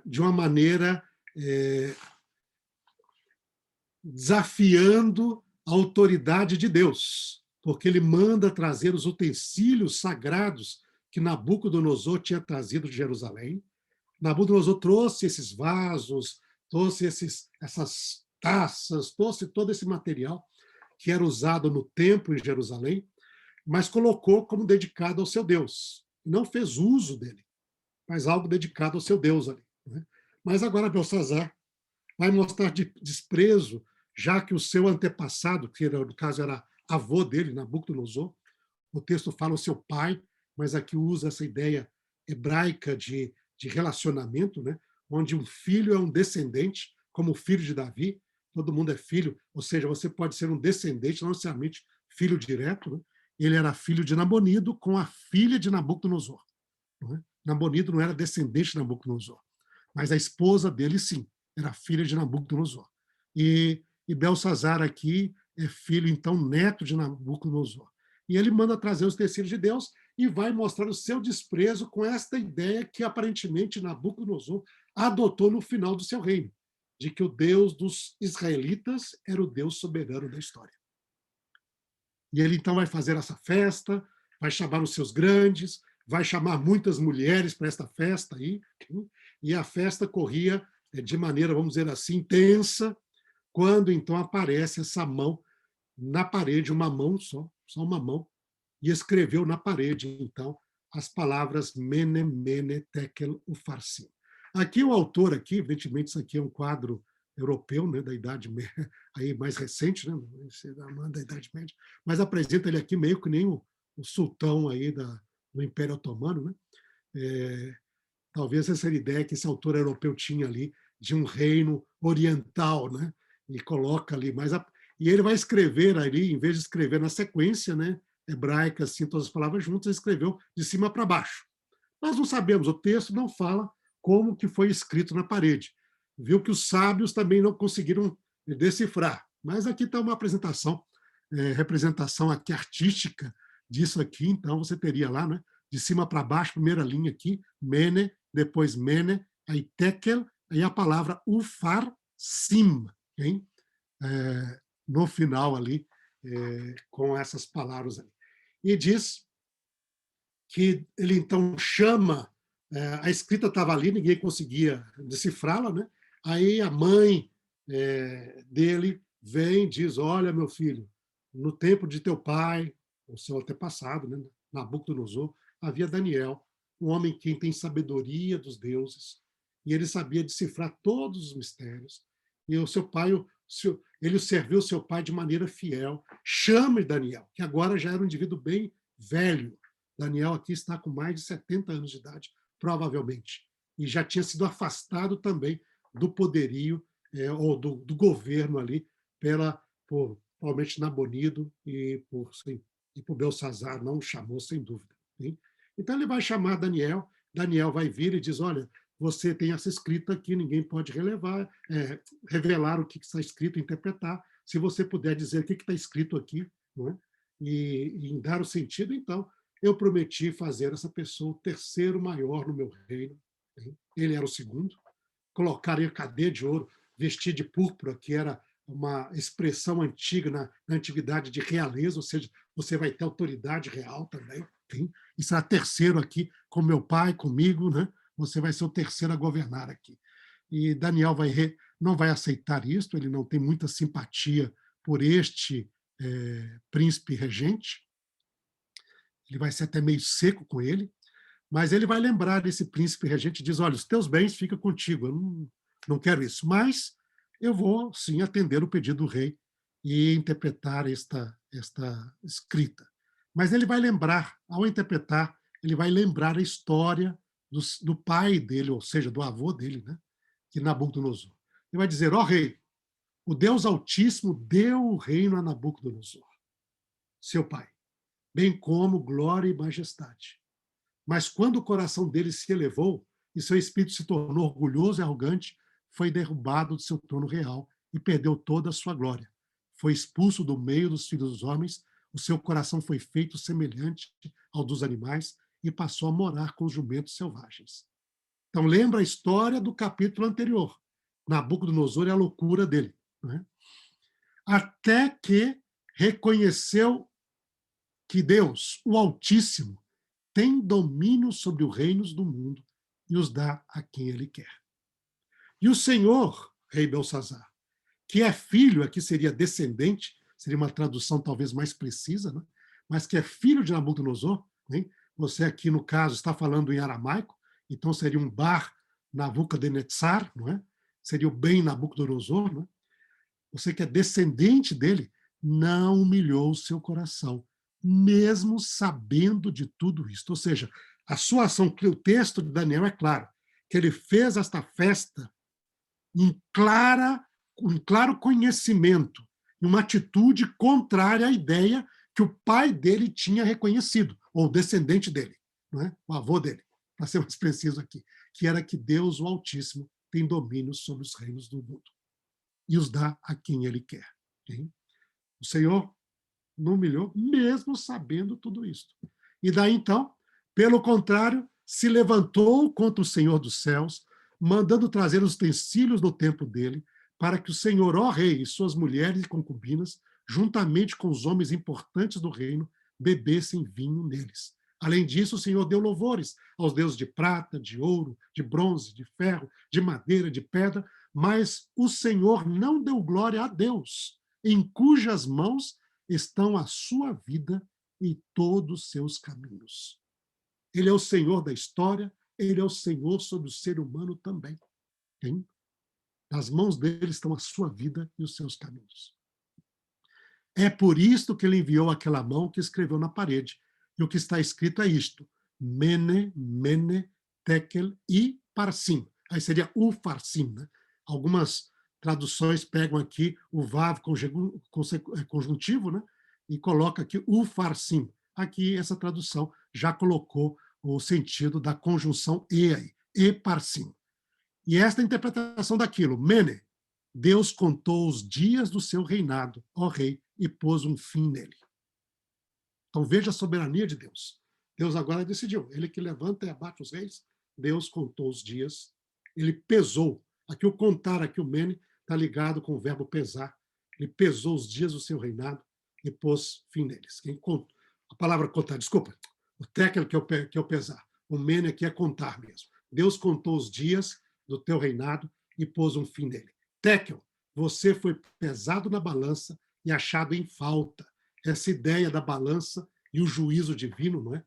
B: de uma maneira desafiando a autoridade de Deus, porque ele manda trazer os utensílios sagrados que Nabucodonosor tinha trazido de Jerusalém. Nabucodonosor trouxe esses vasos, trouxe essas taças, trouxe todo esse material que era usado no templo em Jerusalém, mas colocou como dedicado ao seu Deus. Não fez uso dele, mas algo dedicado ao seu Deus ali. Né? Mas agora Belsazar vai mostrar desprezo, já que o seu antepassado, que no caso era avô dele, Nabucodonosor, o texto fala o seu pai, mas aqui usa essa ideia hebraica de relacionamento, né? Onde um filho é um descendente, como o filho de Davi, todo mundo é filho, ou seja, você pode ser um descendente, não necessariamente filho direto. Né? Ele era filho de Nabonido com a filha de Nabucodonosor. Né? Nabonido não era descendente de Nabucodonosor, mas a esposa dele, sim, era filha de Nabucodonosor. E Belsazar aqui é filho, então, neto de Nabucodonosor. E ele manda trazer os tecidos de Deus e vai mostrar o seu desprezo com esta ideia que, aparentemente, Nabucodonosor adotou no final do seu reino, de que o Deus dos israelitas era o Deus soberano da história. E ele, então, vai fazer essa festa, vai chamar os seus grandes, vai chamar muitas mulheres para esta festa aí, e a festa corria de maneira, vamos dizer assim, intensa, quando então aparece essa mão na parede, uma mão só uma mão, e escreveu na parede, então, as palavras Mene, Mene, Tekel, Ufarsim. Aqui o autor, evidentemente, isso aqui é um quadro europeu, né, da Idade Média, aí mais recente, né, da Idade Média, mas apresenta ele aqui meio que nem o sultão aí do Império Otomano, né? Talvez essa era a ideia que esse autor europeu tinha ali de um reino oriental, né? E coloca ali, e ele vai escrever ali, em vez de escrever na sequência, né, hebraica, assim, todas as palavras juntas, ele escreveu de cima para baixo. Nós não sabemos, o texto não fala como que foi escrito na parede. Viu que os sábios também não conseguiram decifrar. Mas aqui está uma representação aqui artística disso aqui, então você teria lá, né, de cima para baixo, primeira linha aqui, Mene, depois Mene, aí Tekel, aí a palavra Ufarsim, hein? No final ali, com essas palavras ali. E diz que ele então chama, a escrita estava ali, ninguém conseguia decifrá-la, né? Aí a mãe dele vem e diz, olha, meu filho, no tempo de teu pai, o seu antepassado, né, Nabucodonosor, havia Daniel, um homem que tem sabedoria dos deuses, e ele sabia decifrar todos os mistérios, e o seu pai, ele serviu seu pai de maneira fiel. Chame Daniel, que agora já era um indivíduo bem velho. Daniel aqui está com mais de 70 anos de idade, provavelmente, e já tinha sido afastado também do poderio ou do governo ali por provavelmente Nabonido e por Belsazar, não o chamou, sem dúvida. Hein? Então ele vai chamar Daniel, Daniel vai vir e diz, olha, você tem essa escrita aqui, ninguém pode revelar o que está escrito, interpretar. Se você puder dizer o que está escrito aqui, não é? E dar o sentido, então, eu prometi fazer essa pessoa o terceiro maior no meu reino. Hein? Ele era o segundo. Colocar em cadeia de ouro, vestir de púrpura, que era uma expressão antiga na antiguidade de realeza, ou seja, você vai ter autoridade real também. Hein? E será terceiro aqui, com meu pai, comigo, né? Você vai ser o terceiro a governar aqui. E Daniel não vai aceitar isso, ele não tem muita simpatia por este príncipe regente, ele vai ser até meio seco com ele, mas ele vai lembrar desse príncipe regente e diz, olha, os teus bens ficam contigo, eu não quero isso, mas eu vou, sim, atender o pedido do rei e interpretar esta escrita. Mas ele vai lembrar, ao interpretar, ele vai lembrar a história do pai dele, ou seja, do avô dele, né, que Nabucodonosor. Ele vai dizer, ó rei, o Deus Altíssimo deu o reino a Nabucodonosor, seu pai, bem como glória e majestade. Mas quando o coração dele se elevou e seu espírito se tornou orgulhoso e arrogante, foi derrubado do seu trono real e perdeu toda a sua glória. Foi expulso do meio dos filhos dos homens, o seu coração foi feito semelhante ao dos animais e passou a morar com os jumentos selvagens. Então, lembra a história do capítulo anterior. Nabucodonosor e a loucura dele. Né? Até que reconheceu que Deus, o Altíssimo, tem domínio sobre os reinos do mundo e os dá a quem ele quer. E o Senhor, rei Belsazar, que é filho, aqui seria descendente, seria uma tradução talvez mais precisa, né? Mas que é filho de Nabucodonosor, né? Você aqui, no caso, está falando em aramaico, então seria um bar Nabucodonosor, não é? Seria o bem Nabucodonosor, não é? Você que é descendente dele, não humilhou o seu coração, mesmo sabendo de tudo isso. Ou seja, a sua ação, o texto de Daniel é claro, que ele fez esta festa em claro conhecimento, em uma atitude contrária à ideia que o pai dele tinha reconhecido, ou o descendente dele, não é? O avô dele, para ser mais preciso aqui, que era que Deus, o Altíssimo, tem domínio sobre os reinos do mundo e os dá a quem ele quer. Hein? O Senhor não humilhou, mesmo sabendo tudo isso. E daí, então, pelo contrário, se levantou contra o Senhor dos céus, mandando trazer os utensílios do templo dele, para que o Senhor, ó rei, e suas mulheres e concubinas, juntamente com os homens importantes do reino, bebessem vinho neles. Além disso, o Senhor deu louvores aos deuses de prata, de ouro, de bronze, de ferro, de madeira, de pedra, mas o Senhor não deu glória a Deus, em cujas mãos estão a sua vida e todos os seus caminhos. Ele é o Senhor da história, ele é o Senhor sobre o ser humano também. Hein? Nas mãos dele estão a sua vida e os seus caminhos. É por isto que ele enviou aquela mão que escreveu na parede. E o que está escrito é isto: Mene, Mene, Tekel e Parsim. Aí seria o Farsim. Né? Algumas traduções pegam aqui o Vav conjuntivo, né? E coloca aqui o Farsim. Aqui essa tradução já colocou o sentido da conjunção e aí, e Parsim. E esta interpretação daquilo, Mene, Deus contou os dias do seu reinado, ó rei, e pôs um fim nele. Então veja a soberania de Deus. Deus agora decidiu. Ele que levanta e abate os reis. Deus contou os dias. Ele pesou. Aqui o contar, aqui o mene, está ligado com o verbo pesar. Ele pesou os dias do seu reinado e pôs fim neles. A palavra contar, desculpa, o técnico que é o pesar. O mene aqui é contar mesmo. Deus contou os dias do teu reinado e pôs um fim nele. Téquel, você foi pesado na balança e achado em falta. Essa ideia da balança e o juízo divino, não é?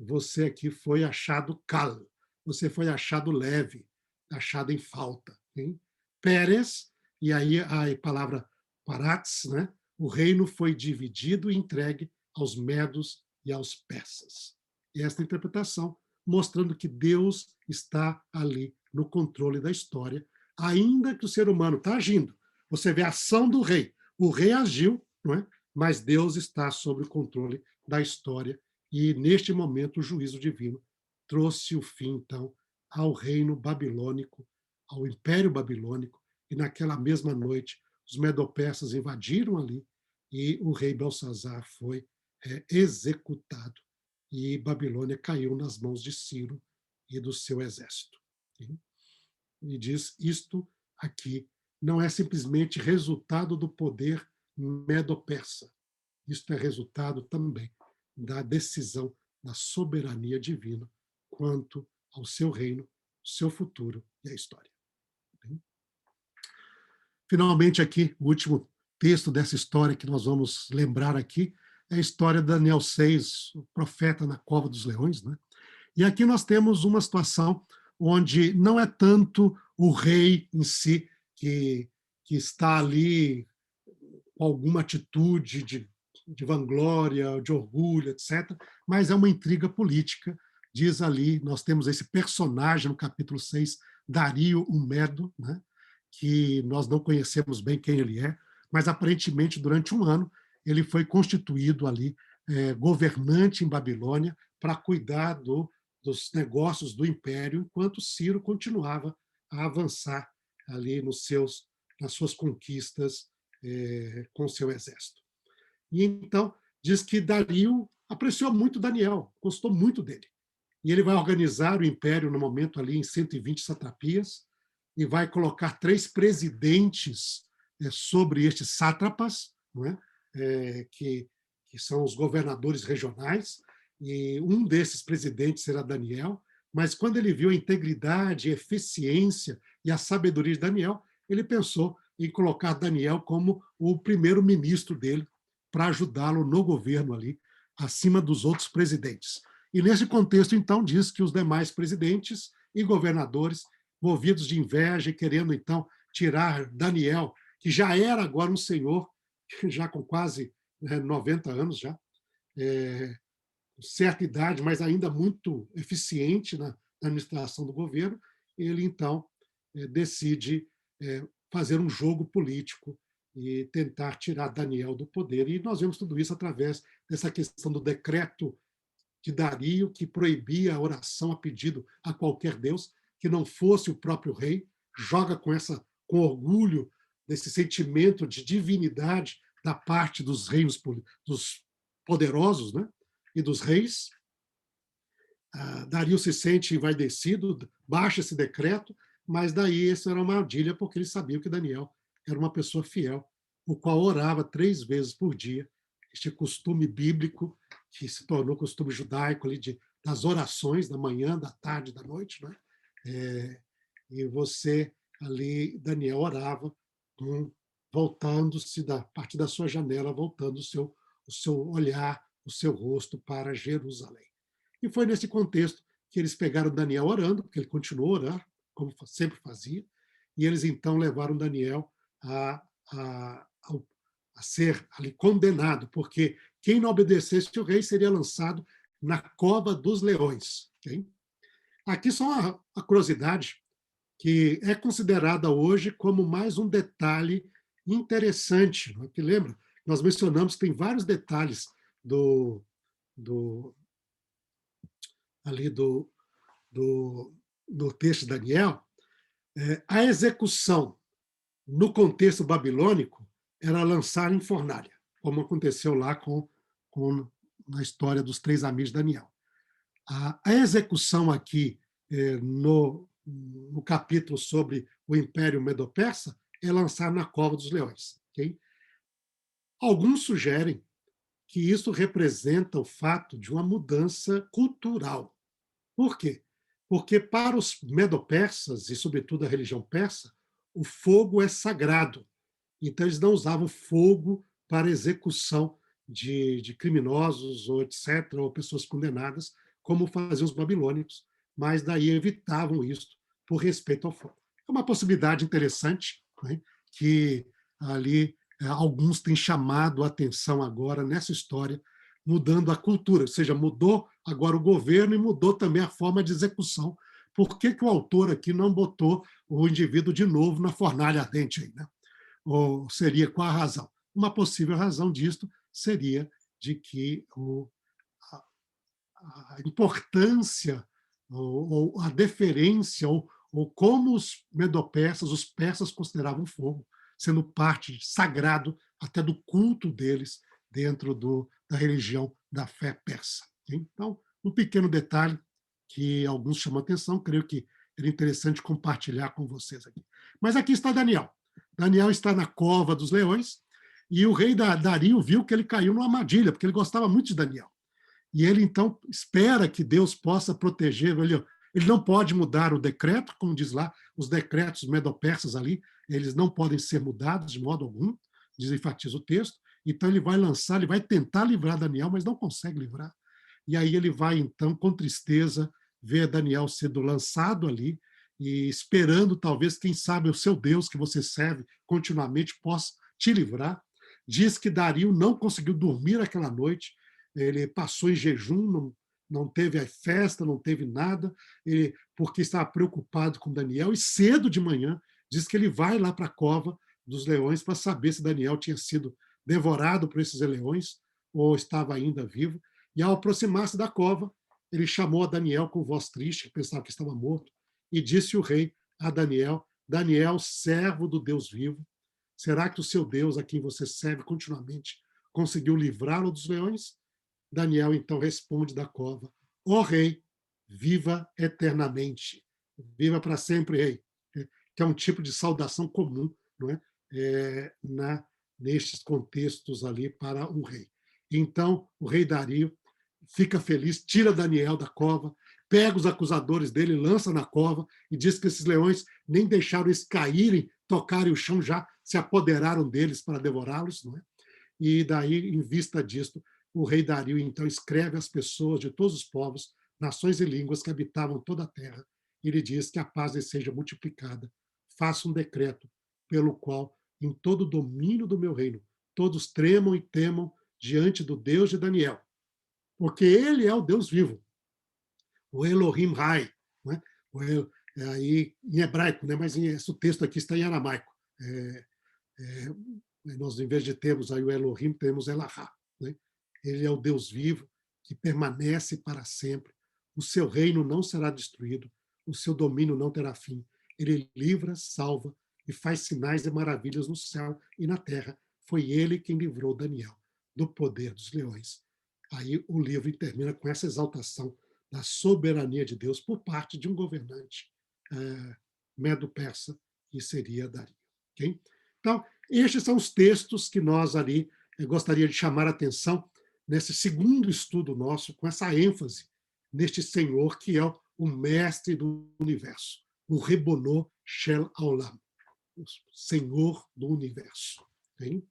B: Você aqui foi achado cal, você foi achado leve, achado em falta. Hein? Pérez, e aí a palavra parats, né? O reino foi dividido e entregue aos medos e aos persas. E esta interpretação mostrando que Deus está ali no controle da história, ainda que o ser humano está agindo. Você vê a ação do rei. O rei agiu, não é? Mas Deus está sob o controle da história e, neste momento, o juízo divino trouxe o fim, então, ao reino babilônico, ao império babilônico, e naquela mesma noite os medo-persas invadiram ali e o rei Belsazar foi executado e Babilônia caiu nas mãos de Ciro e do seu exército. E diz, isto aqui não é simplesmente resultado do poder medo-persa, isto é resultado também da decisão da soberania divina quanto ao seu reino, seu futuro e a história. Finalmente, aqui, o último texto dessa história que nós vamos lembrar aqui é a história de Daniel 6, o profeta na cova dos leões. Né? E aqui nós temos uma situação onde não é tanto o rei em si que está ali com alguma atitude de vanglória, de orgulho, etc., mas é uma intriga política. Diz ali, nós temos esse personagem no capítulo 6, Dario o Medo, né? Que nós não conhecemos bem quem ele é, mas aparentemente durante um ano ele foi constituído ali governante em Babilônia para cuidar dos negócios do império, enquanto Ciro continuava a avançar ali nas suas conquistas com seu exército. E então diz que Dario apreciou muito Daniel, gostou muito dele. E ele vai organizar o império no momento ali em 120 satrapias e vai colocar 3 presidentes sobre estes sátrapas, não é? Que são os governadores regionais, e um desses presidentes será Daniel, mas quando ele viu a integridade, a eficiência e a sabedoria de Daniel, ele pensou em colocar Daniel como o primeiro-ministro dele, para ajudá-lo no governo ali, acima dos outros presidentes. E nesse contexto, então, diz que os demais presidentes e governadores, movidos de inveja e querendo, então, tirar Daniel, que já era agora um senhor, já com quase 90 anos, já, certa idade, mas ainda muito eficiente na administração do governo, ele, então, decide fazer um jogo político e tentar tirar Daniel do poder. E nós vemos tudo isso através dessa questão do decreto de Dario, que proibia a oração a pedido a qualquer deus que não fosse o próprio rei, joga com orgulho desse sentimento de divinidade da parte dos reinos, dos poderosos, né? E dos reis. Dario se sente envaidecido, baixa esse decreto, mas daí isso era uma armadilha, porque ele sabia que Daniel era uma pessoa fiel, o qual orava 3 vezes por dia, este costume bíblico que se tornou costume judaico ali das orações da manhã, da tarde, da noite, né? E você ali, Daniel orava, voltando-se a partir da sua janela, voltando o seu olhar, o seu rosto para Jerusalém. E foi nesse contexto que eles pegaram Daniel orando, porque ele continuou a orar, como sempre fazia, e eles então levaram Daniel a ser ali condenado, porque quem não obedecesse o rei seria lançado na cova dos leões. Okay? Aqui só a curiosidade, que é considerada hoje como mais um detalhe interessante, que lembra? Nós mencionamos que tem vários detalhes ali do texto de Daniel. A execução no contexto babilônico era lançar em fornalha, como aconteceu lá na história dos 3 amigos de Daniel. A execução aqui no capítulo sobre o Império Medo-Persa é lançar na cova dos leões. Okay? Alguns sugerem que isso representa o fato de uma mudança cultural. Por quê? Porque para os medo-persas, e sobretudo a religião persa, o fogo é sagrado. Então, eles não usavam fogo para execução de criminosos, ou etc., ou pessoas condenadas, como faziam os babilônicos, mas daí evitavam isso por respeito ao fogo. É uma possibilidade interessante, né, que ali alguns têm chamado a atenção agora nessa história, mudando a cultura, ou seja, mudou agora o governo e mudou também a forma de execução. Por que o autor aqui não botou o indivíduo de novo na fornalha ardente aí, né? Ou seria qual a razão? Uma possível razão disto seria de que a importância ou a deferência ou como os medo-persas, os persas consideravam o fogo, sendo parte sagrado até do culto deles dentro da religião da fé persa. Então, um pequeno detalhe que alguns chamam a atenção, creio que era interessante compartilhar com vocês aqui. Mas aqui está Daniel. Daniel está na cova dos leões e o rei Dario viu que ele caiu numa armadilha, porque ele gostava muito de Daniel. E ele, então, espera que Deus possa proteger ele. Ele não pode mudar o decreto, como diz lá, os decretos medo-persas ali, eles não podem ser mudados de modo algum, enfatiza o texto. Então, ele vai lançar, ele vai tentar livrar Daniel, mas não consegue livrar. E aí ele vai, então, com tristeza, ver Daniel sendo lançado ali e esperando, talvez, quem sabe, o seu Deus que você serve continuamente possa te livrar. Diz que Dario não conseguiu dormir aquela noite, ele passou em jejum, não teve a festa, não teve nada, porque estava preocupado com Daniel, e cedo de manhã diz que ele vai lá para a cova dos leões para saber se Daniel tinha sido devorado por esses leões ou estava ainda vivo. E ao aproximar-se da cova, ele chamou a Daniel com voz triste, que pensava que estava morto, e disse o rei a Daniel: Daniel, servo do Deus vivo, será que o seu Deus, a quem você serve continuamente, conseguiu livrá-lo dos leões? Daniel então responde da cova: ó rei, viva eternamente, viva para sempre, rei, que é um tipo de saudação comum, não é? Nestes contextos ali para um rei. Então, o rei Dario fica feliz, tira Daniel da cova, pega os acusadores dele, lança na cova e diz que esses leões nem deixaram eles caírem, tocarem o chão, já se apoderaram deles para devorá-los, não é? E daí, em vista disto, o rei Dario, então, escreve às pessoas de todos os povos, nações e línguas que habitavam toda a terra, e lhe diz que a paz lhe seja multiplicada. Faça um decreto pelo qual, em todo o domínio do meu reino, todos tremam e temam diante do Deus de Daniel, porque ele é o Deus vivo, o Elohim Rai, né? Aí em hebraico, né? Mas esse texto aqui está em aramaico. Nós, em vez de termos aí o Elohim, temos Elahá, né? Ele é o Deus vivo que permanece para sempre. O seu reino não será destruído, o seu domínio não terá fim. Ele livra, salva e faz sinais e maravilhas no céu e na terra. Foi ele quem livrou Daniel do poder dos leões. Aí o livro termina com essa exaltação da soberania de Deus por parte de um governante medo-persa, que seria Dario. Okay? Então, estes são os textos que nós ali gostaria de chamar a atenção nesse segundo estudo nosso, com essa ênfase neste Senhor que é o mestre do universo, o Rebono Shel Haolam, o Senhor do universo. Okay?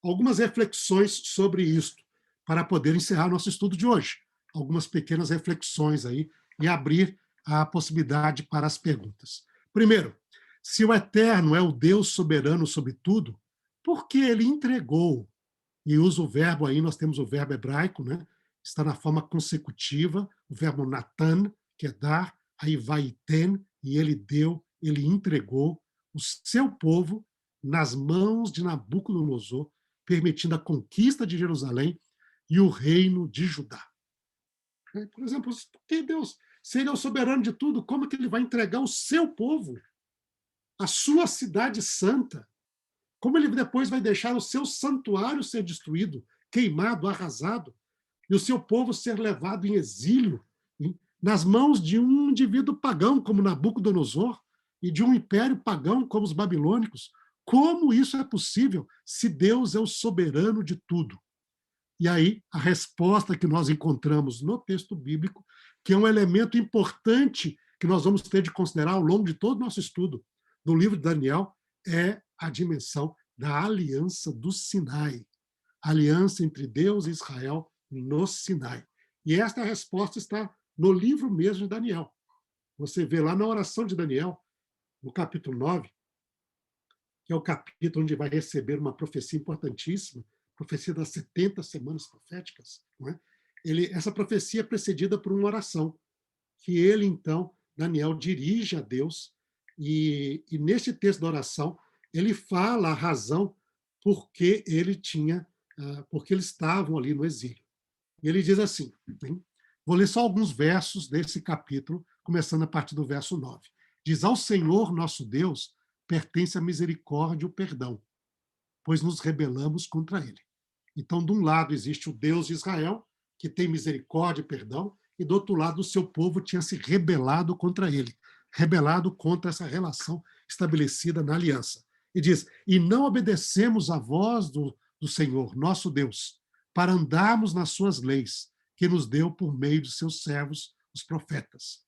B: Algumas reflexões sobre isto, para poder encerrar nosso estudo de hoje. Algumas pequenas reflexões aí e abrir a possibilidade para as perguntas. Primeiro, se o Eterno é o Deus soberano sobre tudo, por que ele entregou? E usa o verbo aí, nós temos o verbo hebraico, né? Está na forma consecutiva, o verbo natan, que é dar, aí vai ten, e ele deu, ele entregou o seu povo nas mãos de Nabucodonosor, permitindo a conquista de Jerusalém e o reino de Judá. Por exemplo, porque Deus, se ele é o soberano de tudo, como que ele vai entregar o seu povo, a sua cidade santa? Como ele depois vai deixar o seu santuário ser destruído, queimado, arrasado, e o seu povo ser levado em exílio nas mãos de um indivíduo pagão como Nabucodonosor e de um império pagão como os babilônicos. Como isso é possível se Deus é o soberano de tudo? E aí, a resposta que nós encontramos no texto bíblico, que é um elemento importante que nós vamos ter de considerar ao longo de todo o nosso estudo do livro de Daniel, é a dimensão da aliança do Sinai. A aliança entre Deus e Israel no Sinai. E esta resposta está no livro mesmo de Daniel. Você vê lá na oração de Daniel, no capítulo 9, que é o capítulo onde vai receber uma profecia importantíssima, profecia das 70 semanas proféticas. Não é? Essa profecia é precedida por uma oração, que ele, então, Daniel, dirige a Deus, e neste texto da oração, ele fala a razão por que porque eles estavam ali no exílio. E ele diz assim, hein? Vou ler só alguns versos desse capítulo, começando a partir do verso 9. Diz, ao Senhor nosso Deus pertence a misericórdia e o perdão, pois nos rebelamos contra ele. Então, de um lado existe o Deus de Israel, que tem misericórdia e perdão, e do outro lado o seu povo tinha se rebelado contra ele, rebelado contra essa relação estabelecida na aliança. E diz, e não obedecemos à voz do Senhor, nosso Deus, para andarmos nas suas leis, que nos deu por meio de seus servos, os profetas.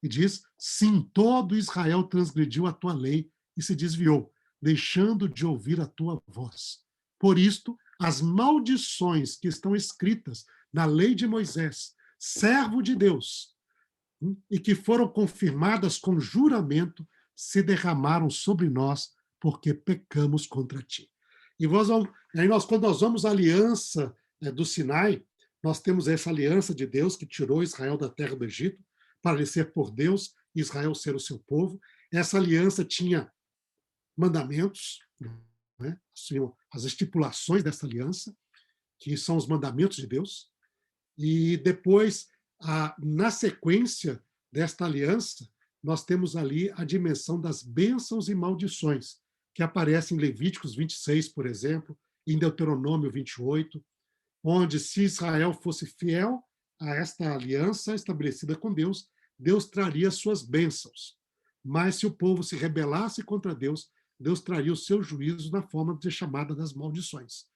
B: E diz, sim, todo Israel transgrediu a tua lei e se desviou, deixando de ouvir a tua voz. Por isto, as maldições que estão escritas na lei de Moisés, servo de Deus, e que foram confirmadas com juramento, se derramaram sobre nós, porque pecamos contra ti. E quando nós vamos à aliança do Sinai, nós temos essa aliança de Deus que tirou Israel da terra do Egito, para lhe ser por Deus, Israel ser o seu povo. Essa aliança tinha mandamentos, né? As estipulações dessa aliança, que são os mandamentos de Deus, e depois, na sequência desta aliança, nós temos ali a dimensão das bênçãos e maldições, que aparecem em Levíticos 26, por exemplo, em Deuteronômio 28, onde se Israel fosse fiel a esta aliança estabelecida com Deus, Deus traria suas bênçãos. Mas se o povo se rebelasse contra Deus, Deus traria o seu juízo na forma de chamada das maldições.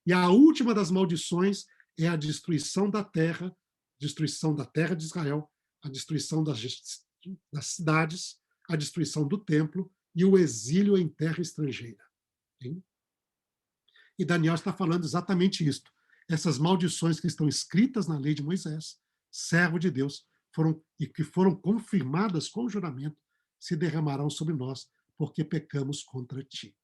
B: E a última das maldições é a destruição da terra de Israel, a destruição das cidades, a destruição do templo e o exílio em terra estrangeira. E Daniel está falando exatamente isto. Essas maldições que estão escritas na lei de Moisés, servo de Deus, que foram confirmadas com juramento, se derramarão sobre nós, porque pecamos contra ti.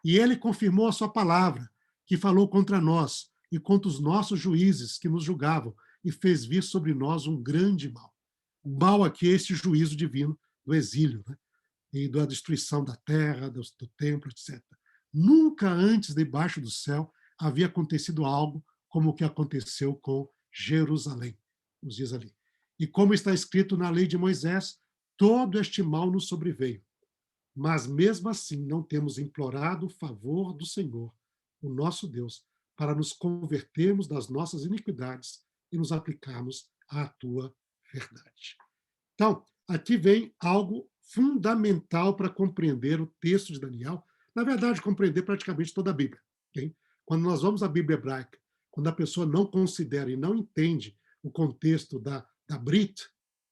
B: E ele confirmou a sua palavra, que falou contra nós e contra os nossos juízes que nos julgavam, e fez vir sobre nós um grande mal. O mal aqui é esse juízo divino do exílio, né? E da destruição da terra, do templo, etc. Nunca antes, debaixo do céu, havia acontecido algo como o que aconteceu com Jerusalém, nos diz ali. E como está escrito na lei de Moisés, todo este mal nos sobreveio. Mas mesmo assim não temos implorado o favor do Senhor, o nosso Deus, para nos convertermos das nossas iniquidades e nos aplicarmos à tua verdade. Então, aqui vem algo fundamental para compreender o texto de Daniel, na verdade, compreender praticamente toda a Bíblia. Okay? Quando nós vamos à Bíblia hebraica, quando a pessoa não considera e não entende o contexto da Brit,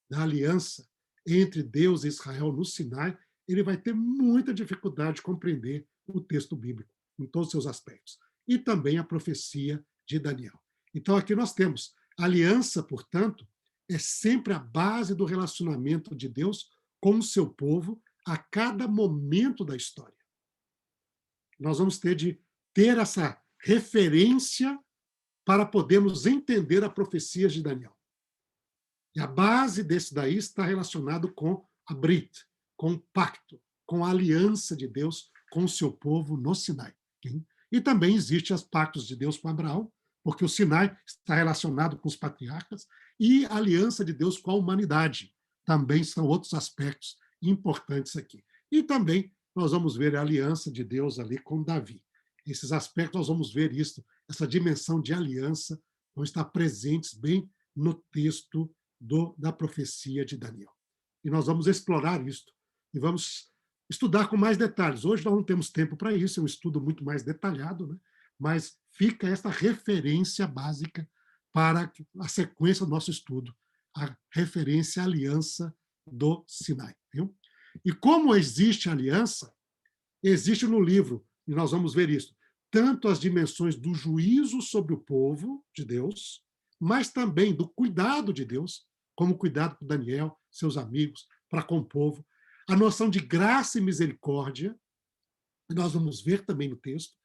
B: da aliança entre Deus e Israel no Sinai, ele vai ter muita dificuldade de compreender o texto bíblico em todos os seus aspectos. E também a profecia de Daniel. Então, aqui nós temos a aliança, portanto, é sempre a base do relacionamento de Deus com o seu povo a cada momento da história. Nós vamos ter de ter essa referência para podermos entender a profecia de Daniel. E a base desse daí está relacionado com a Brit, com o pacto, com a aliança de Deus com o seu povo no Sinai. E também existem os pactos de Deus com Abraão, porque o Sinai está relacionado com os patriarcas, e a aliança de Deus com a humanidade. Também são outros aspectos importantes aqui. E também nós vamos ver a aliança de Deus ali com Davi. Esses aspectos nós vamos ver isso, essa dimensão de aliança vão estar presentes bem no texto da profecia de Daniel. E nós vamos explorar isso e vamos estudar com mais detalhes. Hoje nós não temos tempo para isso, é um estudo muito mais detalhado, né? Mas fica essa referência básica para a sequência do nosso estudo, a referência à aliança do Sinai. Viu? E como existe aliança, existe no livro, e nós vamos ver isso, tanto as dimensões do juízo sobre o povo de Deus, mas também do cuidado de Deus, como cuidado com Daniel, seus amigos, para com o povo, a noção de graça e misericórdia, e nós vamos ver também no texto,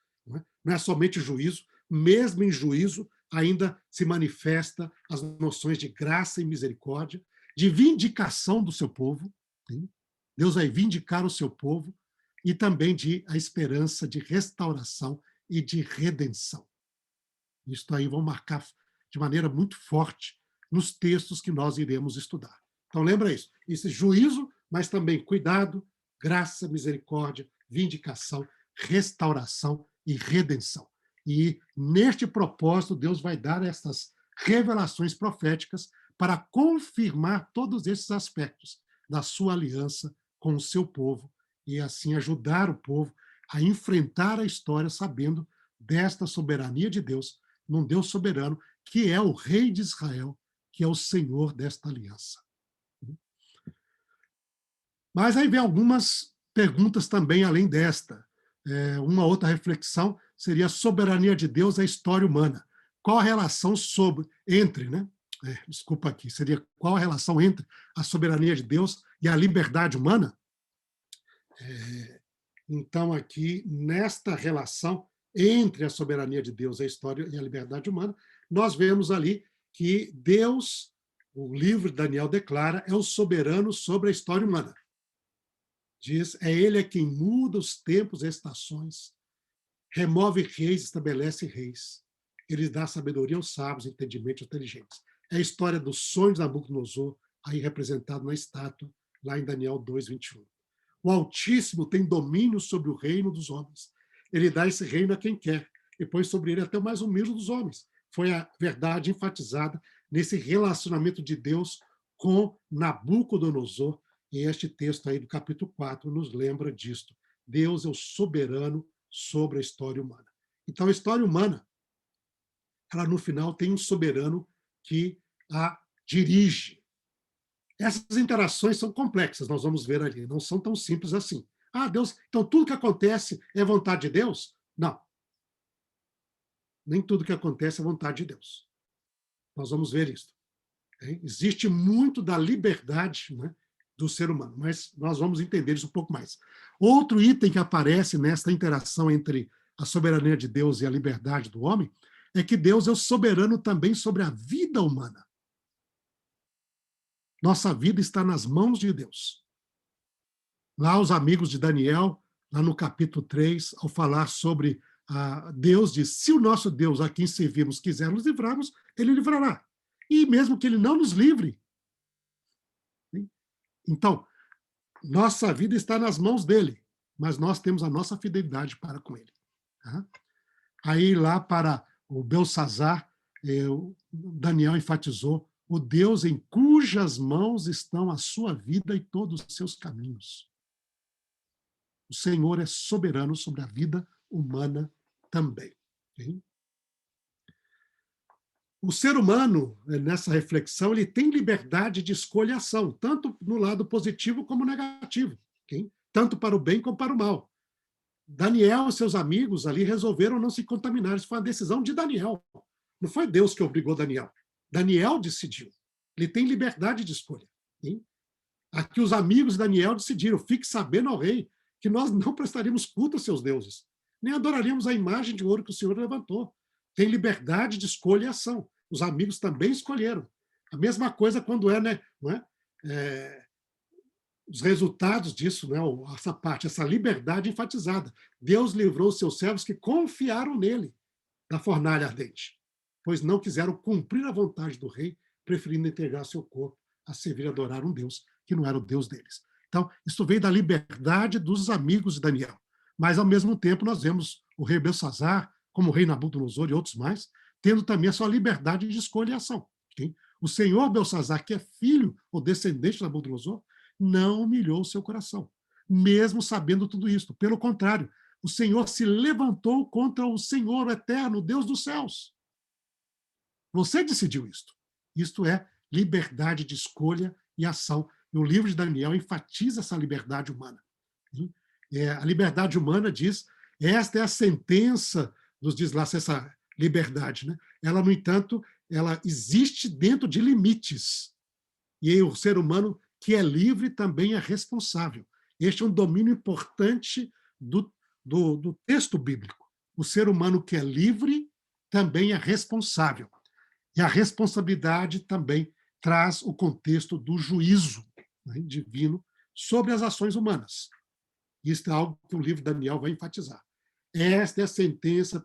B: não é somente juízo, mesmo em juízo ainda se manifesta as noções de graça e misericórdia, de vindicação do seu povo, sim? Deus vai vindicar o seu povo, e também de a esperança de restauração e de redenção. Isto aí vão marcar de maneira muito forte nos textos que nós iremos estudar. Então lembra isso, esse juízo, mas também cuidado, graça, misericórdia, vindicação, restauração e redenção. E neste propósito, Deus vai dar essas revelações proféticas para confirmar todos esses aspectos da sua aliança com o seu povo e assim ajudar o povo a enfrentar a história sabendo desta soberania de Deus, num Deus soberano que é o rei de Israel, que é o Senhor desta aliança. Mas aí vem algumas perguntas também além desta. Uma outra reflexão seria a soberania de Deus à história humana. Qual a relação entre, né? Desculpa aqui, seria qual a relação entre a soberania de Deus e a liberdade humana? Então, aqui, nesta relação entre a soberania de Deus, a história e a liberdade humana, nós vemos ali que Deus, o livro de Daniel declara, é o soberano sobre a história humana. Diz, ele quem muda os tempos e estações, remove reis, estabelece reis. Ele dá sabedoria aos sábios, entendimento aos inteligentes. É a história dos sonhos de Nabucodonosor, aí representado na estátua, lá em Daniel 2:21. O Altíssimo tem domínio sobre o reino dos homens. Ele dá esse reino a quem quer e põe sobre ele até o mais humilde dos homens. Foi a verdade enfatizada nesse relacionamento de Deus com Nabucodonosor, e este texto aí do capítulo 4 nos lembra disto. Deus é o soberano sobre a história humana. Então, a história humana, ela no final tem um soberano que a dirige. Essas interações são complexas, nós vamos ver ali, não são tão simples assim. Deus, então tudo que acontece é vontade de Deus? Não. Nem tudo que acontece é vontade de Deus. Nós vamos ver isso. Existe muito da liberdade, né, do ser humano, mas nós vamos entender isso um pouco mais. Outro item que aparece nesta interação entre a soberania de Deus e a liberdade do homem é que Deus é o soberano também sobre a vida humana. Nossa vida está nas mãos de Deus. Lá os amigos de Daniel, lá no capítulo 3, ao falar sobre Deus, diz, se o nosso Deus a quem servimos quiser nos livrarmos, ele livrará. E mesmo que ele não nos livre. Então, nossa vida está nas mãos dele, mas nós temos a nossa fidelidade para com ele. Aí lá para o Belsassar, Daniel enfatizou o Deus em cujas mãos estão a sua vida e todos os seus caminhos. O Senhor é soberano sobre a vida humana também. Okay? O ser humano, nessa reflexão, ele tem liberdade de escolha e ação, tanto no lado positivo como negativo, okay? Tanto para o bem como para o mal. Daniel e seus amigos ali resolveram não se contaminar, isso foi uma decisão de Daniel. Não foi Deus que obrigou Daniel. Daniel decidiu. Ele tem liberdade de escolha. Hein? Aqui os amigos de Daniel decidiram, fique sabendo ao rei que nós não prestaríamos culto aos seus deuses, nem adoraríamos a imagem de ouro que o Senhor levantou. Tem liberdade de escolha e ação. Os amigos também escolheram. A mesma coisa quando os resultados disso, né, essa parte, essa liberdade enfatizada. Deus livrou os seus servos que confiaram nele da fornalha ardente, pois não quiseram cumprir a vontade do rei, preferindo entregar seu corpo a servir e adorar um Deus que não era o Deus deles. Então, isso veio da liberdade dos amigos de Daniel. Mas, ao mesmo tempo, nós vemos o rei Belsassar, como o rei Nabucodonosor e outros mais, tendo também a sua liberdade de escolha e ação. Okay? O senhor Belsazar, que é filho ou descendente de Nabucodonosor, não humilhou o seu coração, mesmo sabendo tudo isso. Pelo contrário, o Senhor se levantou contra o Senhor, o eterno, o Deus dos céus. Você decidiu isto. Isto é liberdade de escolha e ação. E o livro de Daniel enfatiza essa liberdade humana. A liberdade humana diz, esta é a sentença dos deslaços, essa liberdade. Né? Ela, no entanto, ela existe dentro de limites. E o ser humano que é livre também é responsável. Este é um domínio importante do texto bíblico. O ser humano que é livre também é responsável. E a responsabilidade também traz o contexto do juízo, né, divino sobre as ações humanas. Isso é algo que o livro de Daniel vai enfatizar. Esta é a sentença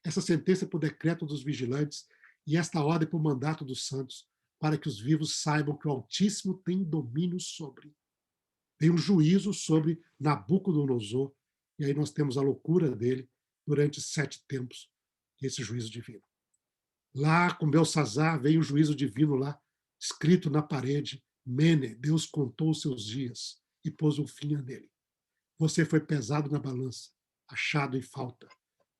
B: essa sentença por decreto dos vigilantes e esta ordem por mandato dos santos, para que os vivos saibam que o Altíssimo tem domínio sobre. Tem um juízo sobre Nabucodonosor, e aí nós temos a loucura dele durante 7 tempos, esse juízo divino. Lá com Belsazar veio o juízo divino lá, escrito na parede, Mene, Deus contou os seus dias e pôs um fim a nele. Você foi pesado na balança, achado em falta.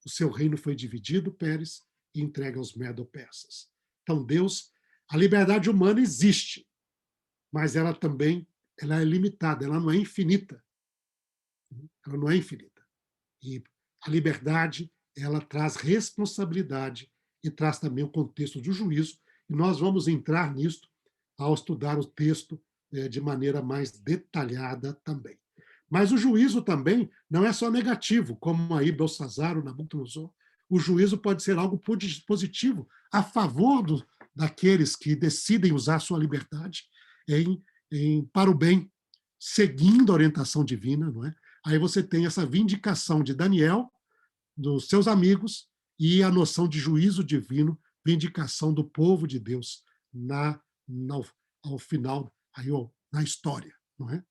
B: O seu reino foi dividido, Pérez, e entregue aos medo-persas. Então, Deus, a liberdade humana existe, mas ela também é limitada, ela não é infinita. Ela não é infinita. E a liberdade, ela traz responsabilidade e traz também o contexto do juízo, e nós vamos entrar nisto ao estudar o texto de maneira mais detalhada também. Mas o juízo também não é só negativo, como aí Belsazar, o Nabucodonosor. O juízo pode ser algo positivo, a favor daqueles que decidem usar sua liberdade para o bem, seguindo a orientação divina, não é? Aí você tem essa vindicação de Daniel, dos seus amigos, e a noção de juízo divino, vindicação do povo de Deus ao final, aí, na história, não é?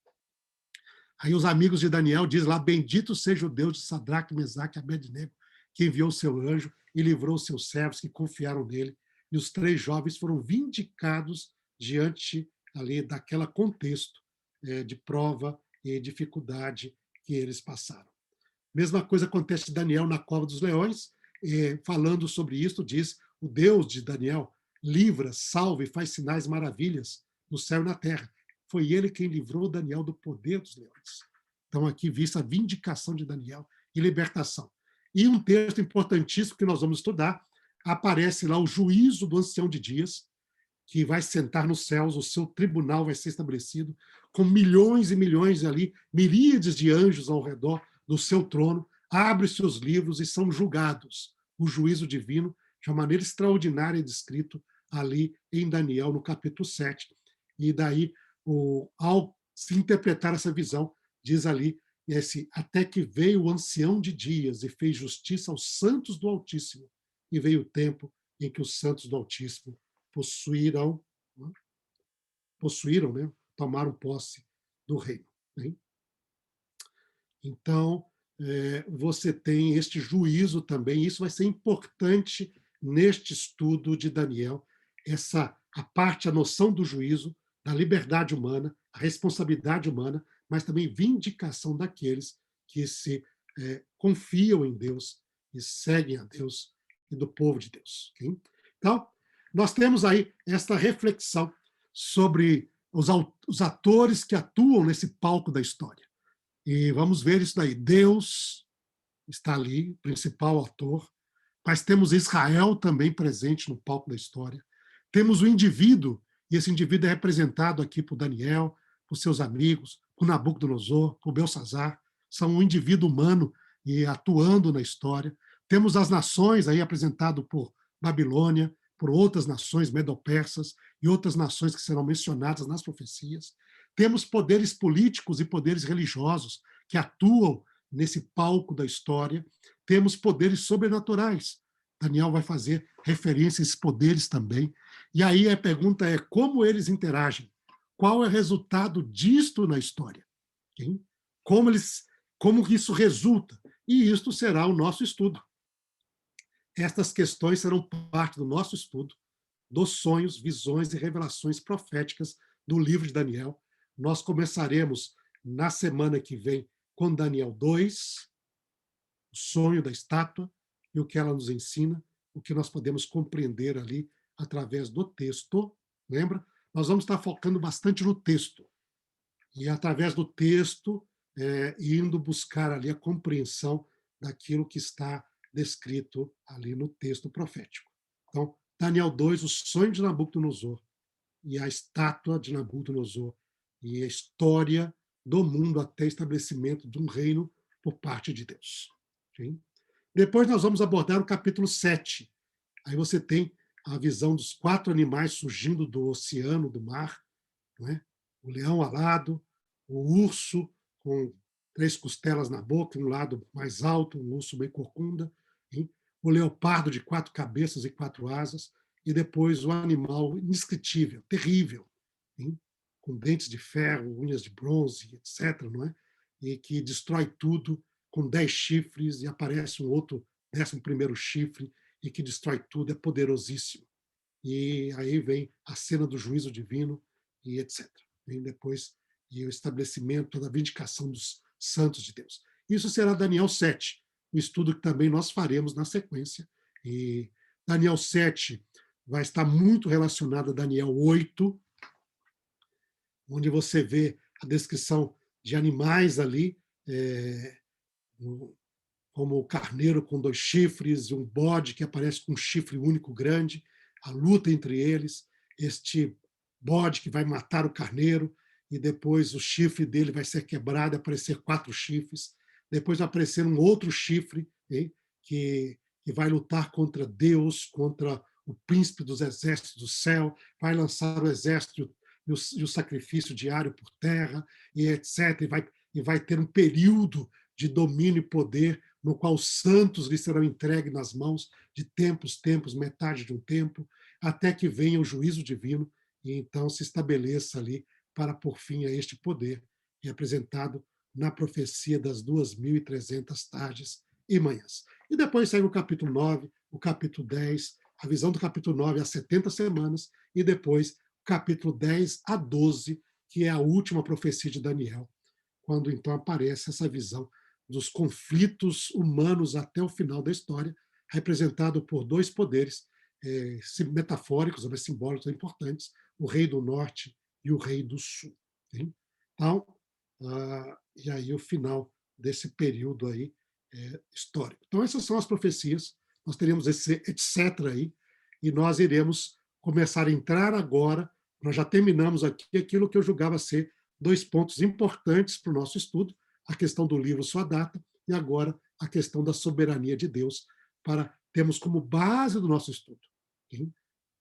B: Aí os amigos de Daniel dizem lá, bendito seja o Deus de Sadraque, Mesaque e Abednego, que enviou o seu anjo e livrou os seus servos que confiaram nele. E os 3 jovens foram vindicados diante ali daquele contexto de prova e dificuldade que eles passaram. Mesma coisa acontece de Daniel na cova dos leões, falando sobre isso, diz, o Deus de Daniel livra, salva e faz sinais maravilhas no céu e na terra. Foi ele quem livrou Daniel do poder dos leões. Então, aqui vista a vindicação de Daniel e libertação. E um texto importantíssimo que nós vamos estudar, aparece lá o juízo do ancião de dias, que vai sentar nos céus, o seu tribunal vai ser estabelecido, com milhões e milhões ali, miríades de anjos ao redor do seu trono, abre-se os livros e são julgados. O juízo divino, de uma maneira extraordinária, descrito ali em Daniel, no capítulo 7. E daí, ao se interpretar essa visão, diz ali, até que veio o ancião de dias e fez justiça aos santos do Altíssimo, e veio o tempo em que os santos do Altíssimo possuíram, né, tomaram posse do reino. Né? Então, você tem este juízo também, isso vai ser importante neste estudo de Daniel, a noção do juízo, da liberdade humana, a responsabilidade humana, mas também vindicação daqueles que se confiam em Deus e seguem a Deus e do povo de Deus. Okay? Então, nós temos aí esta reflexão sobre os atores que atuam nesse palco da história. E vamos ver isso daí. Deus está ali, principal ator, mas temos Israel também presente no palco da história. Temos o indivíduo, e esse indivíduo é representado aqui por Daniel, por seus amigos, por Nabucodonosor, por Belsazar, são um indivíduo humano e atuando na história. Temos as nações aí apresentado por Babilônia, por outras nações medo-persas e outras nações que serão mencionadas nas profecias. Temos poderes políticos e poderes religiosos que atuam nesse palco da história. Temos poderes sobrenaturais. Daniel vai fazer referência a esses poderes também. E aí a pergunta é como eles interagem? Qual é o resultado disto na história? Hein? Como isso resulta? E isto será o nosso estudo. Estas questões serão parte do nosso estudo dos sonhos, visões e revelações proféticas do livro de Daniel. Nós começaremos na semana que vem com Daniel 2, o sonho da estátua e o que ela nos ensina, o que nós podemos compreender ali através do texto. Lembra? Nós vamos estar focando bastante no texto. E através do texto, indo buscar ali a compreensão daquilo que está descrito ali no texto profético. Então, Daniel 2, o sonho de Nabucodonosor e a estátua de Nabucodonosor e a história do mundo até estabelecimento de um reino por parte de Deus. Sim? Depois nós vamos abordar o capítulo 7. Aí você tem a visão dos 4 animais surgindo do oceano, do mar, não é? O leão alado, o urso com 3 costelas na boca, um lado mais alto, um urso bem corcunda, hein? O leopardo de 4 cabeças e 4 asas, e depois o animal indescritível, terrível, hein? Com dentes de ferro, unhas de bronze, etc., não é? E que destrói tudo com 10 chifres, e aparece um outro 11º chifre, e que destrói tudo, é poderosíssimo. E aí vem a cena do juízo divino, e etc. Vem depois e o estabelecimento da vindicação dos santos de Deus. Isso será Daniel 7, um estudo que também nós faremos na sequência. E Daniel 7 vai estar muito relacionado a Daniel 8, onde você vê a descrição de animais ali, como o carneiro com 2 chifres e um bode que aparece com um chifre único grande, a luta entre eles, este bode que vai matar o carneiro, e depois o chifre dele vai ser quebrado, aparecer 4 chifres, depois vai aparecer um outro chifre, hein, que vai lutar contra Deus, contra o príncipe dos exércitos do céu, vai lançar o exército e o sacrifício diário por terra, e etc. E vai ter um período de domínio e poder no qual os santos lhe serão entregues nas mãos de tempos, metade de um tempo, até que venha o juízo divino e então se estabeleça ali para por fim a este poder, representado na profecia das 2.300 tardes e manhãs. E depois segue o capítulo 9, o capítulo 10, a visão do capítulo 9 às 70 semanas, e depois o capítulo 10 a 12, que é a última profecia de Daniel, quando então aparece essa visão dos conflitos humanos até o final da história, representado por 2 poderes metafóricos, mas simbólicos importantes, o rei do norte e o rei do sul. Hein? Então, e aí o final desse período aí histórico. Então, essas são as profecias, nós teremos esse etc. aí, e nós iremos começar a entrar agora, nós já terminamos aqui aquilo que eu julgava ser 2 pontos importantes para o nosso estudo, a questão do livro, sua data, e agora a questão da soberania de Deus, para termos como base do nosso estudo. Hein?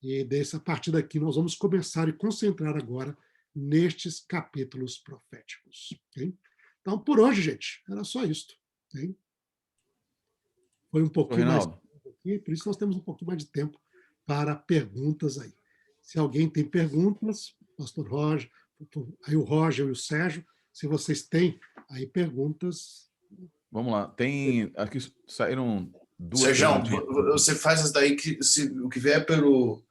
B: E a partir daqui nós vamos começar e concentrar agora nestes capítulos proféticos. Hein? Então, por hoje, gente, era só isso. Hein? Foi um pouquinho mais aqui, por isso nós temos um pouquinho mais de tempo para perguntas aí. Se alguém tem perguntas, pastor Roger, aí o Roger e o Sérgio, se vocês têm aí perguntas.
C: Vamos lá. Tem. Aqui saíram 2
A: Sérgio,
C: perguntas.
A: você faz isso daí, que o que vier pelo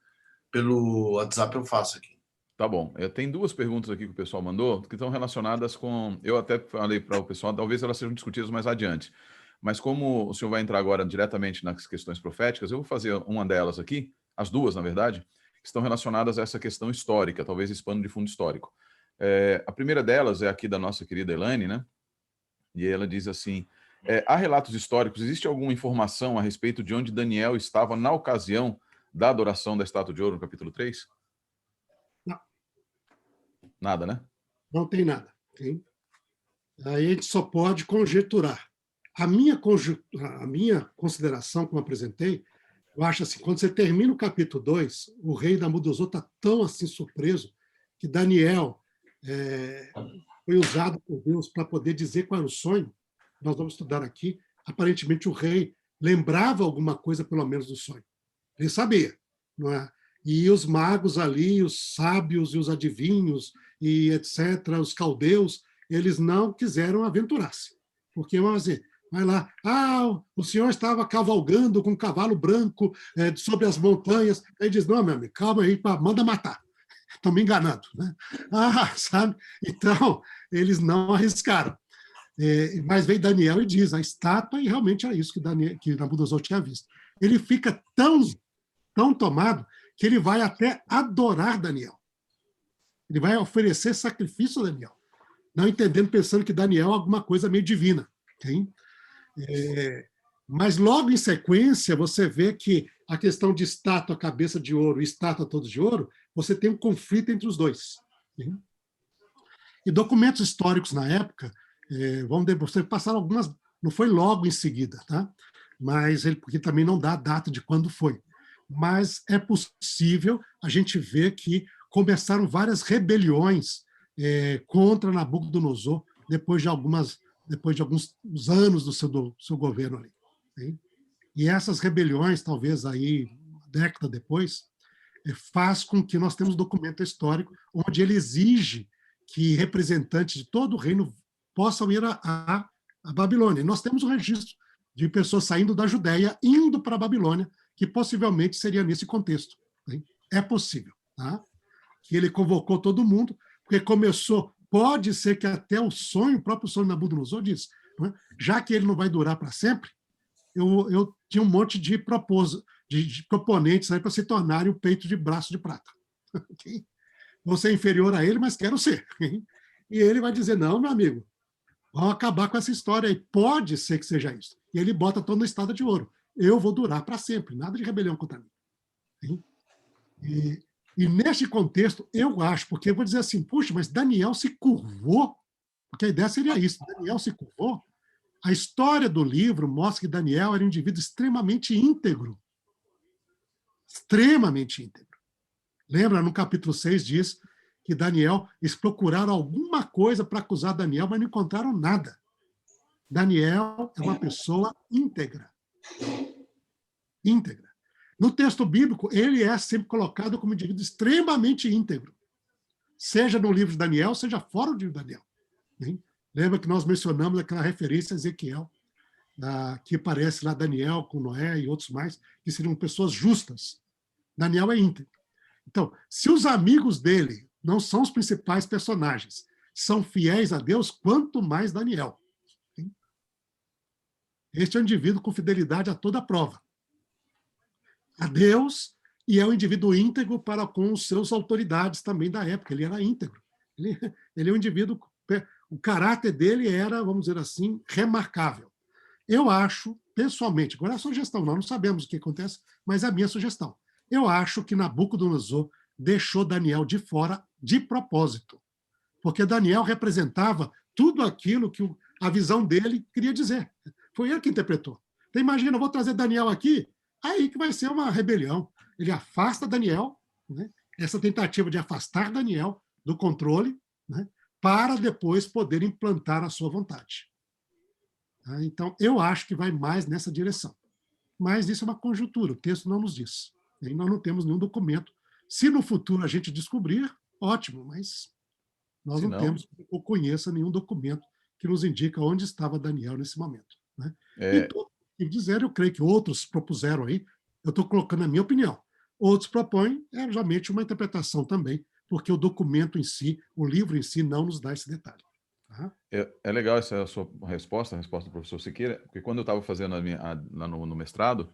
A: WhatsApp eu faço aqui.
C: Tá bom. Tem 2 perguntas aqui que o pessoal mandou, que estão relacionadas com. Eu até falei para o pessoal, talvez elas sejam discutidas mais adiante. Mas como o senhor vai entrar agora diretamente nas questões proféticas, eu vou fazer uma delas aqui, as 2, na verdade, que estão relacionadas a essa questão histórica, talvez esse pano de fundo histórico. A primeira delas é aqui da nossa querida Elaine, né? E ela diz assim: há relatos históricos, existe alguma informação a respeito de onde Daniel estava na ocasião da adoração da estátua de ouro no capítulo 3?
B: Não.
C: Nada, né?
B: Não tem nada. Hein? Aí a gente só pode conjecturar. A minha consideração, como apresentei, eu acho assim, quando você termina o capítulo 2, o rei Nabucodonosor está tão assim surpreso que Daniel foi usado por Deus para poder dizer qual era o sonho. Nós vamos estudar aqui. Aparentemente, o rei lembrava alguma coisa, pelo menos, do sonho. Ele sabia. Não é? E os magos ali, os sábios e os adivinhos, e etc., os caldeus, eles não quiseram aventurar-se. Porque, vamos dizer, Vai lá. Ah, o senhor estava cavalgando com um cavalo branco sobre as montanhas. Aí diz, não, meu amigo, calma aí, manda matar. Estão me enganando. Né? Ah, sabe? Então, eles não arriscaram. Mas veio Daniel e diz, a estátua, e realmente era isso que Nabucodonosor tinha visto. Ele fica tão tomado que ele vai até adorar Daniel. Ele vai oferecer sacrifício a Daniel, não entendendo, pensando que Daniel é alguma coisa meio divina. Okay? Mas logo em sequência, você vê que a questão de estátua cabeça de ouro e estátua toda de ouro, você tem um conflito entre os dois. Okay? E documentos históricos na época, você passaram algumas, não foi logo em seguida, tá? Mas porque também não dá a data de quando foi. Mas é possível a gente ver que começaram várias rebeliões contra Nabucodonosor depois de alguns anos do seu governo ali. Hein? E essas rebeliões, talvez aí uma década depois, faz com que nós temos documento histórico onde ele exige que representantes de todo o reino possam ir a Babilônia. E nós temos um registro de pessoas saindo da Judéia, indo para a Babilônia, que possivelmente seria nesse contexto. Né? É possível. Tá? Que ele convocou todo mundo, porque começou, pode ser que até o próprio sonho de Nabucodonosor diz, né? Já que ele não vai durar para sempre, eu tinha um monte de proponentes para se tornarem o peito de braço de prata. Okay? Vou ser inferior a ele, mas quero ser. E ele vai dizer, não, meu amigo, vamos acabar com essa história aí. Pode ser que seja isso. E ele bota todo no estado de ouro. Eu vou durar para sempre, nada de rebelião contra mim. E neste contexto, eu acho, porque eu vou dizer assim, puxa, mas Daniel se curvou, porque a ideia seria isso, Daniel se curvou. A história do livro mostra que Daniel era um indivíduo extremamente íntegro. Extremamente íntegro. Lembra, no capítulo 6 diz que eles procuraram alguma coisa para acusar Daniel, mas não encontraram nada. Daniel é uma pessoa íntegra. Íntegra. No texto bíblico, ele é sempre colocado como um indivíduo extremamente íntegro. Seja no livro de Daniel, seja fora do livro de Daniel. Hein? Lembra que nós mencionamos aquela referência a Ezequiel, que aparece lá Daniel com Noé e outros mais, que seriam pessoas justas. Daniel é íntegro. Então, se os amigos dele não são os principais personagens, são fiéis a Deus, quanto mais Daniel. Este é um indivíduo com fidelidade a toda prova. A Deus, e é um indivíduo íntegro para com os seus autoridades também da época. Ele era íntegro. Ele é um indivíduo, o caráter dele era, vamos dizer assim, remarcável. Eu acho, pessoalmente, agora é a sugestão, nós não sabemos o que acontece, mas é a minha sugestão. Eu acho que Nabucodonosor deixou Daniel de fora de propósito, porque Daniel representava tudo aquilo que a visão dele queria dizer. Foi ele que interpretou. Então, imagina, eu vou trazer Daniel aqui, aí que vai ser uma rebelião. Ele afasta Daniel, né? Essa tentativa de afastar Daniel do controle, né? Para depois poder implantar a sua vontade. Então, eu acho que vai mais nessa direção. Mas isso é uma conjuntura, o texto não nos diz. E nós não temos nenhum documento. Se no futuro a gente descobrir, ótimo, mas nós não temos ou conheça nenhum documento que nos indica onde estava Daniel nesse momento. Né? E tudo que dizer, eu creio que outros propuseram aí, eu estou colocando a minha opinião. Outros propõem realmente uma interpretação também, porque o documento em si, o livro em si, não nos dá esse detalhe.
C: É legal essa sua resposta, a resposta do professor Siqueira, porque quando eu estava fazendo lá no mestrado,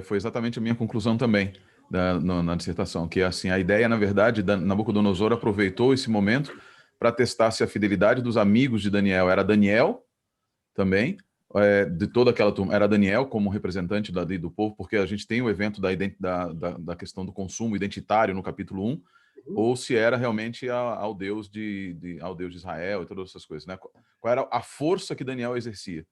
C: foi exatamente a minha conclusão também na dissertação, que assim, a ideia, na verdade, Nabucodonosor aproveitou esse momento para testar se a fidelidade dos amigos de Daniel era Daniel também, de toda aquela turma, era Daniel como representante do povo, porque a gente tem o evento da questão do consumo identitário no capítulo 1, ou se era realmente ao Deus ao Deus de Israel e todas essas coisas, né? Qual era a força que Daniel exercia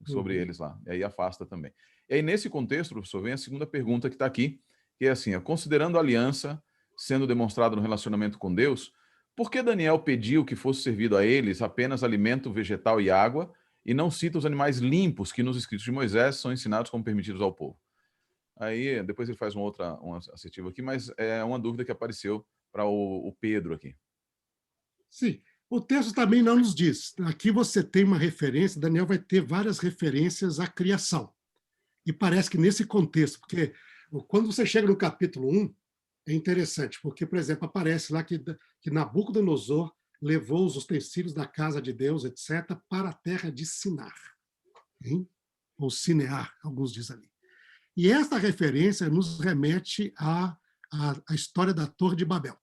C: sobre eles lá? E aí afasta também. E aí, nesse contexto, professor, vem a segunda pergunta que está aqui, que é assim, considerando a aliança sendo demonstrada no relacionamento com Deus, por que Daniel pediu que fosse servido a eles apenas alimento vegetal e água, e não cita os animais limpos que nos escritos de Moisés são ensinados como permitidos ao povo? Aí, depois ele faz um assertivo aqui, mas é uma dúvida que apareceu para o Pedro aqui.
B: Sim, O texto também não nos diz. Aqui você tem uma referência, Daniel vai ter várias referências à criação. E parece que nesse contexto, porque quando você chega no capítulo 1, é interessante, porque, por exemplo, aparece lá que Nabucodonosor levou os utensílios da casa de Deus, etc., para a terra de Sinar, hein? Ou Sinear, alguns dizem ali. E esta referência nos remete à história da Torre de Babel,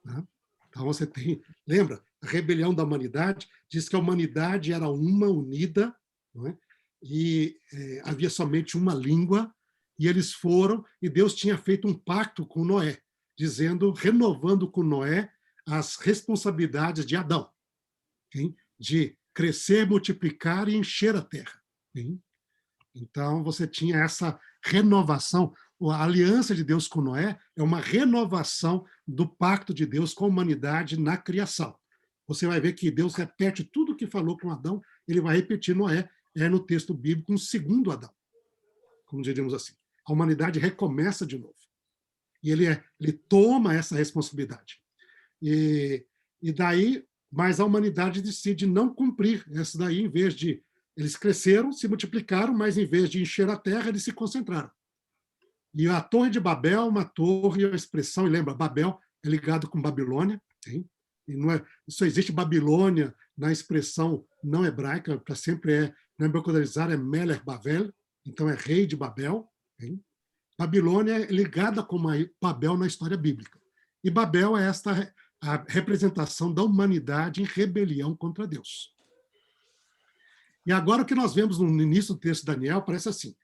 B: né? Então você tem, lembra, a rebelião da humanidade diz que a humanidade era uma unida, não é? E havia somente uma língua, e eles foram, e Deus tinha feito um pacto com Noé, dizendo, renovando com Noé as responsabilidades de Adão, hein? De crescer, multiplicar e encher a terra, hein? Então você tinha essa renovação. A aliança de Deus com Noé é uma renovação do pacto de Deus com a humanidade na criação. Você vai ver que Deus repete tudo o que falou com Adão, ele vai repetir Noé, no texto bíblico, um segundo Adão, como diríamos assim. A humanidade recomeça de novo. E ele toma essa responsabilidade. E daí, mas a humanidade decide não cumprir essa daí, em vez de... Eles cresceram, se multiplicaram, mas em vez de encher a terra, eles se concentraram. E a Torre de Babel, uma torre, a expressão, e lembra, Babel é ligado com Babilônia, hein? E não é, só existe Babilônia na expressão não hebraica, para sempre Nabucodonosor é Melech Bavel, então é rei de Babel, hein? Babilônia é ligada com Babel na história bíblica. E Babel é a representação da humanidade em rebelião contra Deus. E agora o que nós vemos no início do texto de Daniel parece assim: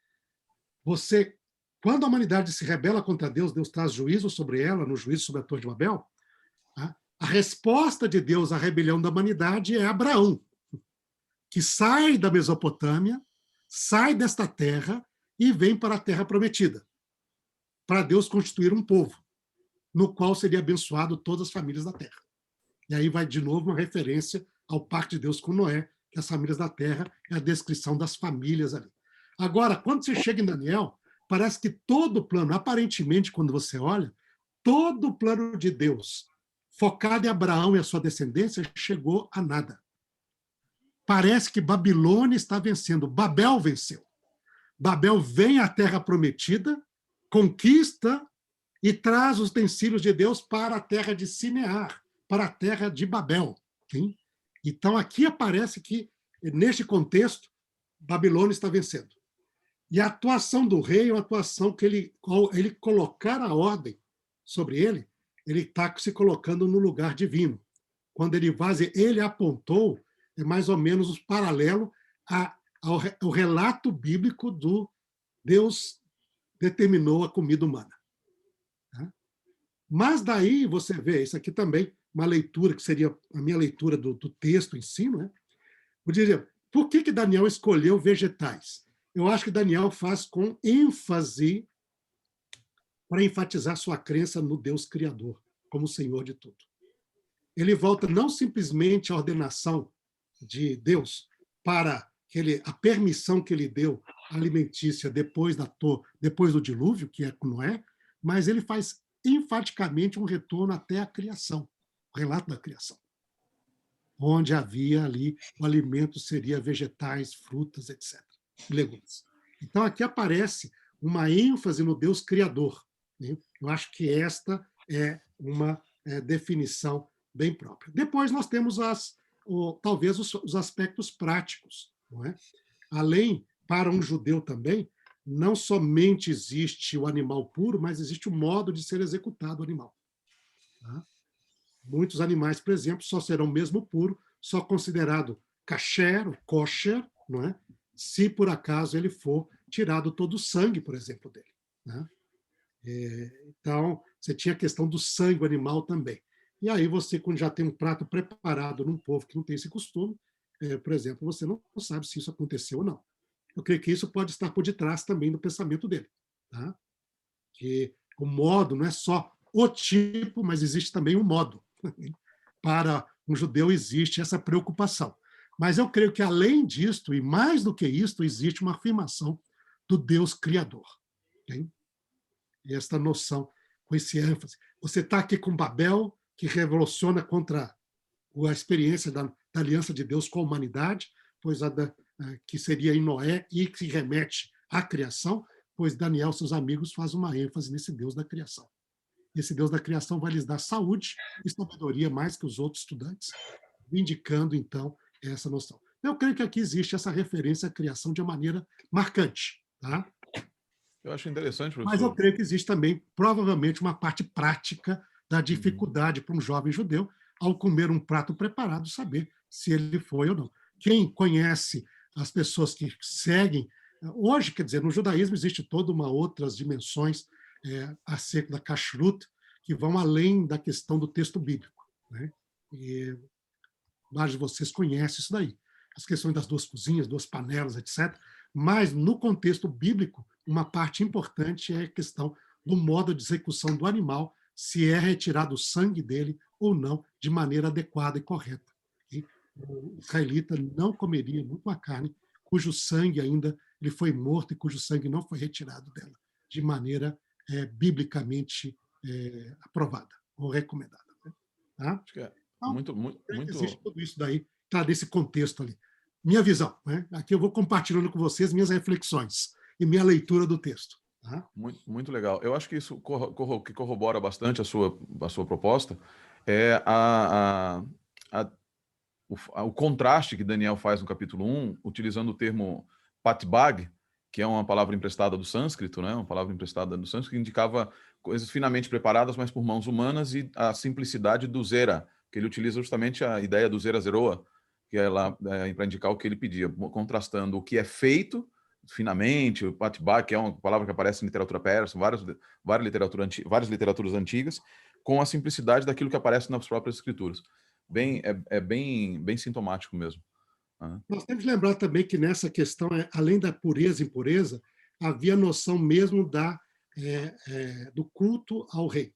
B: quando a humanidade se rebela contra Deus, Deus traz juízo sobre ela, no juízo sobre a Torre de Babel. A resposta de Deus à rebelião da humanidade é Abraão, que sai da Mesopotâmia, sai desta terra e vem para a terra prometida, para Deus constituir um povo, no qual seria abençoado todas as famílias da terra. E aí vai de novo uma referência ao pacto de Deus com Noé, que as famílias da terra é a descrição das famílias ali. Agora, quando você chega em Daniel, parece que todo o plano, aparentemente, quando você olha, todo o plano de Deus, focado em Abraão e a sua descendência, chegou a nada. Parece que Babilônia está vencendo, Babel venceu. Babel vem à terra prometida, conquista e traz os utensílios de Deus para a terra de Sinear, para a terra de Babel. Hein? Então, aqui aparece que, neste contexto, Babilônia está vencendo. E a atuação do rei é uma atuação que ele colocar a ordem sobre ele está se colocando no lugar divino. Quando ele vai dizer, ele apontou, é mais ou menos o paralelo ao relato bíblico do Deus determinou a comida humana. Mas daí você vê, isso aqui também, uma leitura que seria a minha leitura do texto em si, né? Eu diria, por que Daniel escolheu vegetais? Eu acho que Daniel faz com ênfase para enfatizar sua crença no Deus Criador, como Senhor de tudo. Ele volta não simplesmente à ordenação de Deus para a permissão que ele deu alimentícia depois do dilúvio, que é com Noé, mas ele faz enfaticamente um retorno até a criação, o relato da criação, onde havia ali o alimento seria vegetais, frutas, etc., legumes. Então aqui aparece uma ênfase no Deus Criador, né? Eu acho que esta é uma definição bem própria. Depois nós temos talvez os aspectos práticos, não é? Além, para um judeu também, não somente existe o animal puro, mas existe o modo de ser executado o animal. Tá? Muitos animais, por exemplo, só serão mesmo puro, só considerado kasher, kosher, não é? Se por acaso ele for tirado todo o sangue, por exemplo, dele. Né? Então, você tinha a questão do sangue animal também. E aí você, quando já tem um prato preparado num povo que não tem esse costume, por exemplo, você não sabe se isso aconteceu ou não. Eu creio que isso pode estar por detrás também do pensamento dele. Tá? Que o modo não é só o tipo, mas existe também um modo. Para um judeu existe essa preocupação. Mas eu creio que, além disto, e mais do que isto, existe uma afirmação do Deus Criador. Okay? E esta noção, com esse ênfase. Você está aqui com Babel, que revoluciona contra a experiência da aliança de Deus com a humanidade, pois que seria em Noé e que remete à criação, pois Daniel e seus amigos fazem uma ênfase nesse Deus da criação. Esse Deus da criação vai lhes dar saúde e sabedoria mais que os outros estudantes, indicando, então, essa noção. Eu creio que aqui existe essa referência à criação de uma maneira marcante. Tá?
C: Eu acho interessante, professor.
B: Mas eu creio que existe também, provavelmente, uma parte prática da dificuldade para um jovem judeu, ao comer um prato preparado, saber se ele foi ou não. Quem conhece as pessoas que seguem, hoje, quer dizer, no judaísmo existe toda uma outras dimensões acerca da kashrut, que vão além da questão do texto bíblico. Né? E vários de vocês conhecem isso daí. As questões das duas cozinhas, duas panelas, etc. Mas, no contexto bíblico, uma parte importante é a questão do modo de execução do animal, se é retirado o sangue dele ou não, de maneira adequada e correta. E o israelita não comeria uma carne cujo sangue ainda ele foi morto e cujo sangue não foi retirado dela, de maneira biblicamente aprovada ou recomendada. Tá?
C: Acho que muito.
B: Existe tudo isso daí, está nesse contexto ali. Minha visão. Né? Aqui eu vou compartilhando com vocês minhas reflexões e minha leitura do texto. Tá?
C: Muito legal. Eu acho que isso que corrobora bastante a sua proposta é o contraste que Daniel faz no capítulo 1, utilizando o termo patbag, que é uma palavra emprestada do sânscrito, né? Uma palavra emprestada do sânscrito, que indicava coisas finamente preparadas, mas por mãos humanas, e a simplicidade do zera, que ele utiliza justamente a ideia do zera zeroa, que é lá para indicar o que ele pedia, contrastando o que é feito finamente, o patbag, que é uma palavra que aparece em literatura persa, várias literaturas antigas, com a simplicidade daquilo que aparece nas próprias escrituras. Bem sintomático mesmo.
B: Nós temos que lembrar também que nessa questão, além da pureza e impureza, havia a noção mesmo do culto ao rei.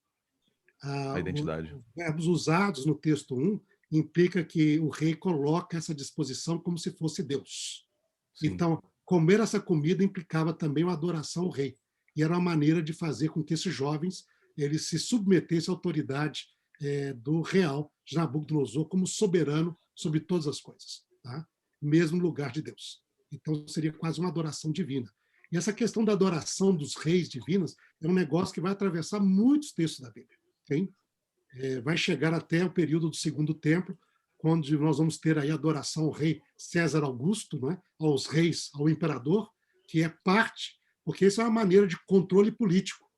C: A identidade.
B: Os verbos usados no texto 1 implica que o rei coloca essa disposição como se fosse Deus. Sim. Então, comer essa comida implicava também uma adoração ao rei. E era uma maneira de fazer com que esses jovens eles se submetessem à autoridade do real de Nabucodonosor como soberano sobre todas as coisas. Tá? Mesmo no lugar de Deus. Então, seria quase uma adoração divina. E essa questão da adoração dos reis divinos é um negócio que vai atravessar muitos textos da Bíblia. Okay? Vai chegar até o período do Segundo Templo, quando nós vamos ter aí a adoração ao rei César Augusto, não é? Aos reis, ao imperador, que é parte, porque isso é uma maneira de controle político.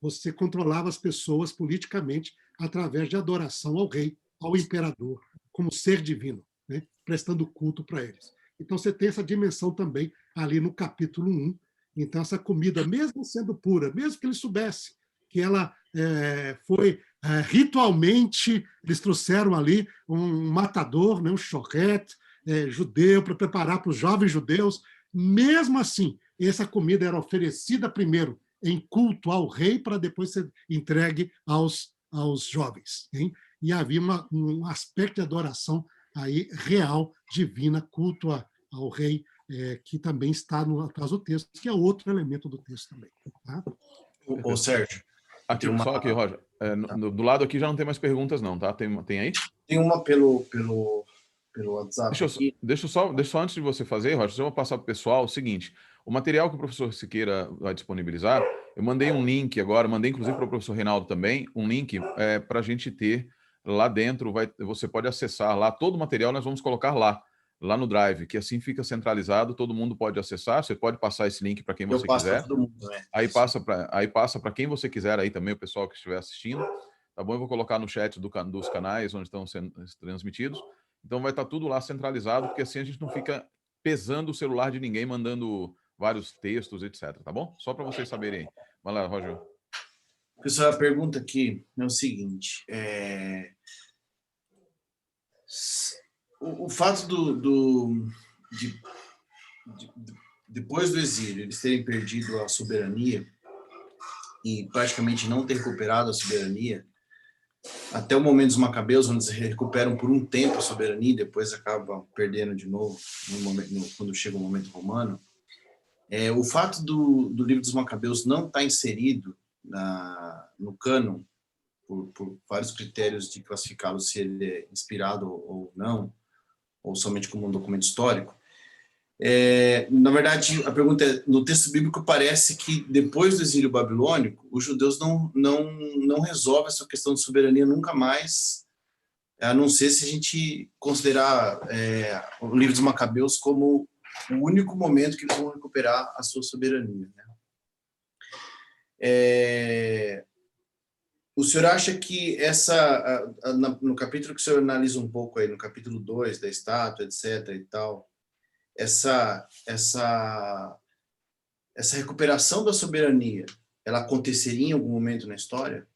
B: Você controlava as pessoas politicamente através de adoração ao rei, ao imperador, como ser divino. Né, prestando culto para eles. Então, você tem essa dimensão também ali no capítulo 1. Então, essa comida, mesmo sendo pura, mesmo que ele soubesse que ela foi ritualmente, eles trouxeram ali um matador, né, um chorrete judeu, para preparar para os jovens judeus, mesmo assim, essa comida era oferecida primeiro em culto ao rei, para depois ser entregue aos jovens. Hein? E havia um aspecto de adoração aí real, divina, culto ao rei, que também está atrás do texto, que é outro elemento do texto também. Tá?
A: Ô, Sérgio.
C: Só aqui, Roger. Do lado aqui já não tem mais perguntas, não, tá? Tem aí?
A: Tem uma pelo WhatsApp.
C: Deixa eu só, antes de você fazer, Roger, eu vou passar para o pessoal o seguinte: o material que o professor Siqueira vai disponibilizar, eu mandei um link agora, mandei inclusive para o professor Reinaldo também, um link para a gente ter lá dentro, você pode acessar lá, todo o material nós vamos colocar lá no Drive, que assim fica centralizado, todo mundo pode acessar, você pode passar esse link para quem você quiser. Todo mundo, né? Aí passa para quem você quiser aí também, o pessoal que estiver assistindo, tá bom? Eu vou colocar no chat dos canais onde estão sendo transmitidos, então vai estar tudo lá centralizado, porque assim a gente não fica pesando o celular de ninguém, mandando vários textos, etc, tá bom? Só para vocês saberem aí. Vai lá, Roger.
A: Pessoal, a pergunta aqui é o seguinte, o fato depois do exílio, eles terem perdido a soberania e praticamente não ter recuperado a soberania, até o momento dos Macabeus, onde eles recuperam por um tempo a soberania e depois acabam perdendo de novo quando chega o momento romano, o fato do livro dos Macabeus não estar inserido no cânon por vários critérios de classificá-lo se ele é inspirado ou não, ou somente como um documento histórico. Na verdade, a pergunta é, no texto bíblico parece que depois do exílio babilônico, os judeus não resolvem essa questão de soberania nunca mais, a não ser se a gente considerar o livro dos Macabeus como o único momento que eles vão recuperar a sua soberania, né? O senhor acha que no capítulo que o senhor analisa um pouco aí, no capítulo 2 da estátua, etc. e tal, essa recuperação da soberania, ela aconteceria em algum momento na história?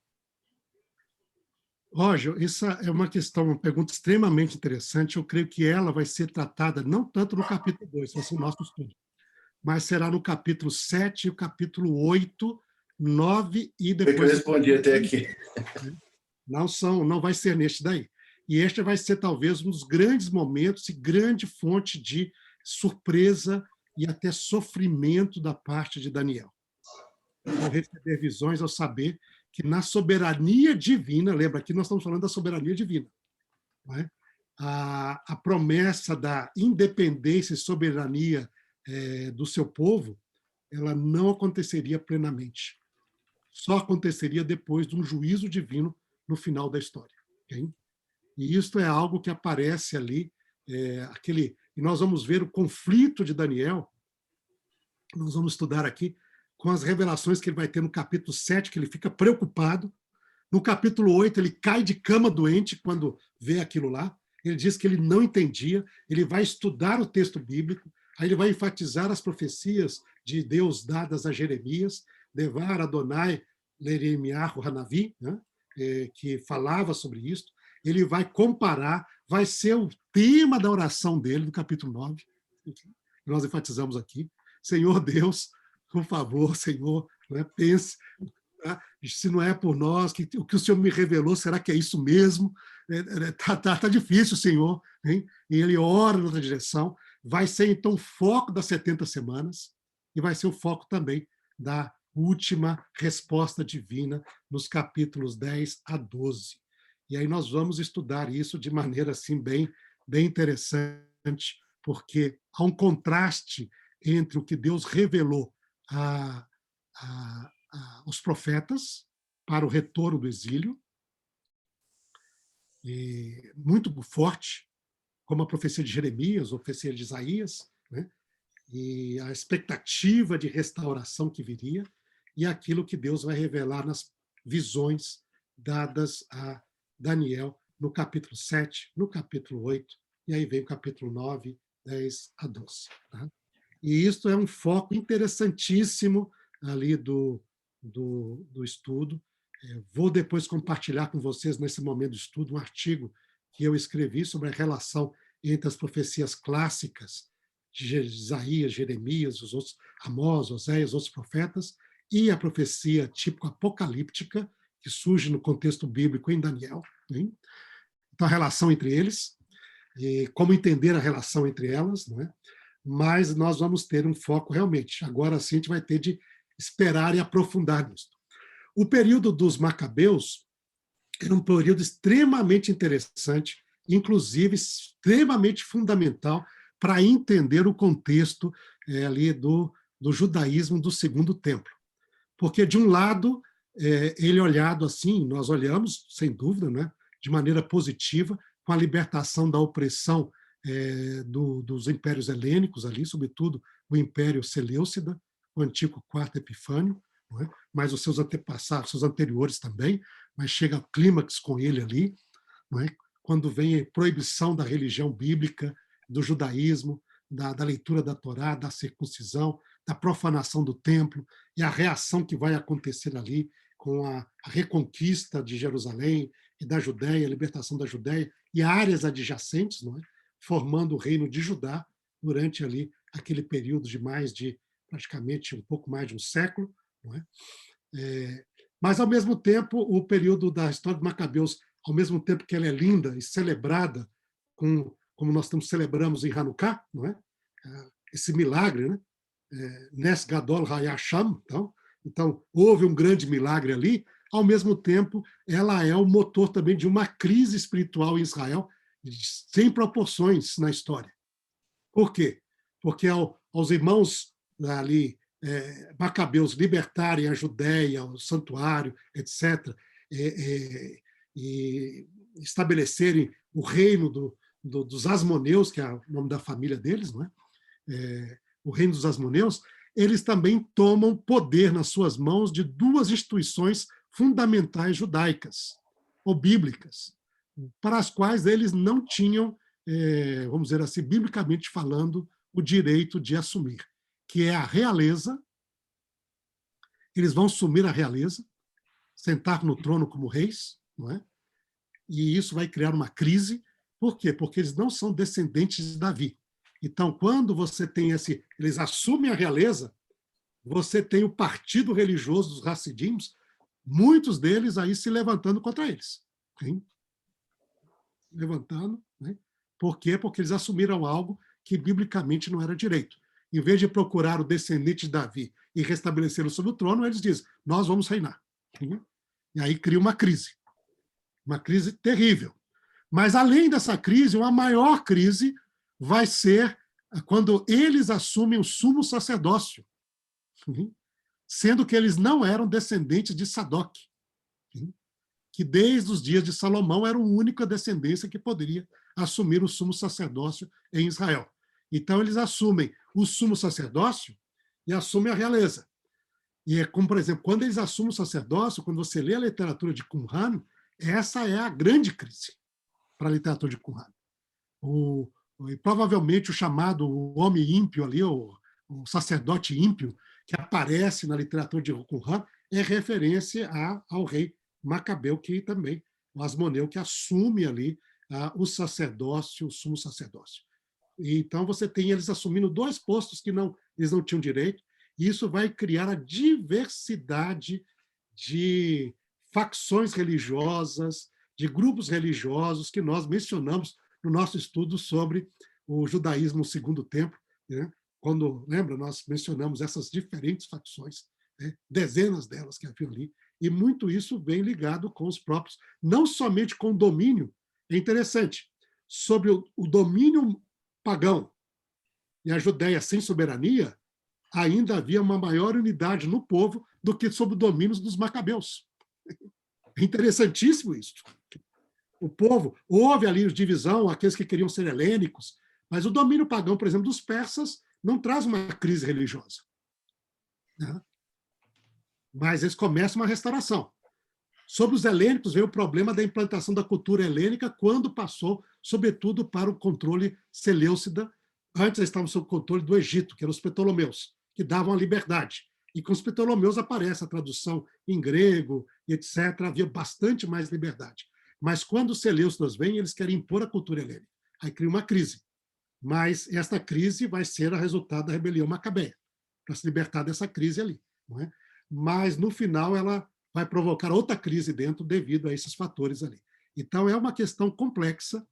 B: Roger, essa é uma questão, uma pergunta extremamente interessante. Eu creio que ela vai ser tratada não tanto no capítulo 2, vai ser o nosso estudo, mas será no capítulo 7, o capítulo 8, 9 e depois...
A: Foi que eu respondi até aqui.
B: Não vai ser neste daí. E este vai ser talvez um dos grandes momentos e grande fonte de surpresa e até sofrimento da parte de Daniel. Ao receber visões, ao saber que na soberania divina, lembra, aqui nós estamos falando da soberania divina, não é? A promessa da independência e soberania do seu povo, ela não aconteceria plenamente. Só aconteceria depois de um juízo divino no final da história. Okay? E isto é algo que aparece ali, e nós vamos ver o conflito de Daniel, nós vamos estudar aqui, com as revelações que ele vai ter no capítulo 7, que ele fica preocupado. No capítulo 8, ele cai de cama doente quando vê aquilo lá. Ele diz que ele não entendia, ele vai estudar o texto bíblico, aí ele vai enfatizar as profecias de Deus dadas a Jeremias, Devar Adonai Leremiahu Hanavi, né, que falava sobre isso. Ele vai comparar, vai ser o tema da oração dele, do capítulo 9, que nós enfatizamos aqui. Senhor Deus, por favor, Senhor, né, pense, tá? Se não é por nós, o que o Senhor me revelou, será que é isso mesmo? Tá difícil, Senhor. Hein? E ele ora noutra direção. Vai ser, então, o foco das 70 semanas e vai ser o foco também da última resposta divina nos capítulos 10 a 12. E aí nós vamos estudar isso de maneira assim bem interessante, porque há um contraste entre o que Deus revelou aos profetas para o retorno do exílio, e muito forte, como a profecia de Jeremias, a profecia de Isaías, né? E a expectativa de restauração que viria, e aquilo que Deus vai revelar nas visões dadas a Daniel no capítulo 7, no capítulo 8, e aí vem o capítulo 9, 10 a 12. Tá? E isso é um foco interessantíssimo ali do estudo. Vou depois compartilhar com vocês, nesse momento do estudo, um artigo que eu escrevi sobre a relação entre as profecias clássicas de Isaías, Jeremias, os outros, Amós, Oséias, outros profetas, e a profecia típico apocalíptica, que surge no contexto bíblico em Daniel. Hein? Então, a relação entre eles, e como entender a relação entre elas, não é? Mas nós vamos ter um foco realmente. Agora sim a gente vai ter de esperar e aprofundar nisso. O período dos Macabeus era um período extremamente interessante, inclusive extremamente fundamental para entender o contexto ali do judaísmo do Segundo Templo. Porque, de um lado, ele olhado assim, nós olhamos, sem dúvida, né, de maneira positiva, com a libertação da opressão dos impérios helênicos ali, sobretudo o Império Seleucida, o antigo Quarto Epifânio, não é? Mas os seus antepassados, seus anteriores também, mas chega ao clímax com ele ali, não é? Quando vem a proibição da religião bíblica, do judaísmo, da leitura da Torá, da circuncisão, da profanação do templo, e a reação que vai acontecer ali com a reconquista de Jerusalém e da Judéia, a libertação da Judéia e áreas adjacentes, não é? Formando o reino de Judá durante ali aquele período de praticamente um pouco mais de um século, não é? Mas, ao mesmo tempo, o período da história de Macabeus, ao mesmo tempo que ela é linda e celebrada, como nós celebramos em Hanukkah, não é? Esse milagre, né? Nes Gadol Hayasham, então houve um grande milagre ali, ao mesmo tempo, ela é o motor também de uma crise espiritual em Israel sem proporções na história. Por quê? Porque aos irmãos ali, macabeus, libertarem a Judéia, o santuário, etc., e estabelecerem o reino dos Asmoneus, que é o nome da família deles, não é? O reino dos Asmoneus, eles também tomam poder nas suas mãos de duas instituições fundamentais judaicas, ou bíblicas, para as quais eles não tinham, vamos dizer assim, biblicamente falando, o direito de assumir, que é a realeza. Eles vão assumir a realeza, sentar no trono como reis, não é? E isso vai criar uma crise. Por quê? Porque eles não são descendentes de Davi. Então, quando você tem eles assumem a realeza, você tem o partido religioso dos Hassidim, muitos deles aí se levantando contra eles. Hein? Levantando, né? Por quê? Porque eles assumiram algo que biblicamente não era direito. Em vez de procurar o descendente de Davi e restabelecê-lo sobre o trono, eles dizem, nós vamos reinar. E aí cria uma crise terrível. Mas, além dessa crise, uma maior crise vai ser quando eles assumem o sumo sacerdócio, sendo que eles não eram descendentes de Sadoc, que desde os dias de Salomão era a única descendência que poderia assumir o sumo sacerdócio em Israel. Então, eles assumem o sumo sacerdócio e assumem a realeza. E é como, por exemplo, quando eles assumem o sacerdócio, quando você lê a literatura de Qumran, essa é a grande crise para a literatura de Qumran. E provavelmente o chamado homem ímpio ali, o sacerdote ímpio, que aparece na literatura de Qumran, é referência ao rei Macabeu, que também, o Asmoneu, que assume ali o sacerdócio, o sumo sacerdócio. E, então, você tem eles assumindo dois postos que eles não tinham direito, e isso vai criar a diversidade de facções religiosas, de grupos religiosos que nós mencionamos no nosso estudo sobre o judaísmo no Segundo Templo, né? Quando, lembra, nós mencionamos essas diferentes facções, né? Dezenas delas que haviam ali, e muito isso vem ligado com os próprios, não somente com o domínio, é interessante, sobre o domínio pagão e a Judéia sem soberania, ainda havia uma maior unidade no povo do que sob o domínio dos macabeus. É interessantíssimo isso. O povo, houve ali divisão, aqueles que queriam ser helênicos, mas o domínio pagão, por exemplo, dos persas, não traz uma crise religiosa. Né? Mas eles começam uma restauração. Sobre os helênicos, veio o problema da implantação da cultura helênica quando passou, sobretudo, para o controle seleucida. Antes eles estavam sob o controle do Egito, que eram os Ptolomeus, que davam a liberdade. E com os Ptolomeus aparece a tradução em grego, etc. Havia bastante mais liberdade. Mas quando os seleucidas vêm, eles querem impor a cultura helênica. Aí cria uma crise. Mas esta crise vai ser a resultado da rebelião macabeia, para se libertar dessa crise ali. Não é? Mas, no final, ela vai provocar outra crise dentro devido a esses fatores ali. Então, é uma questão complexa,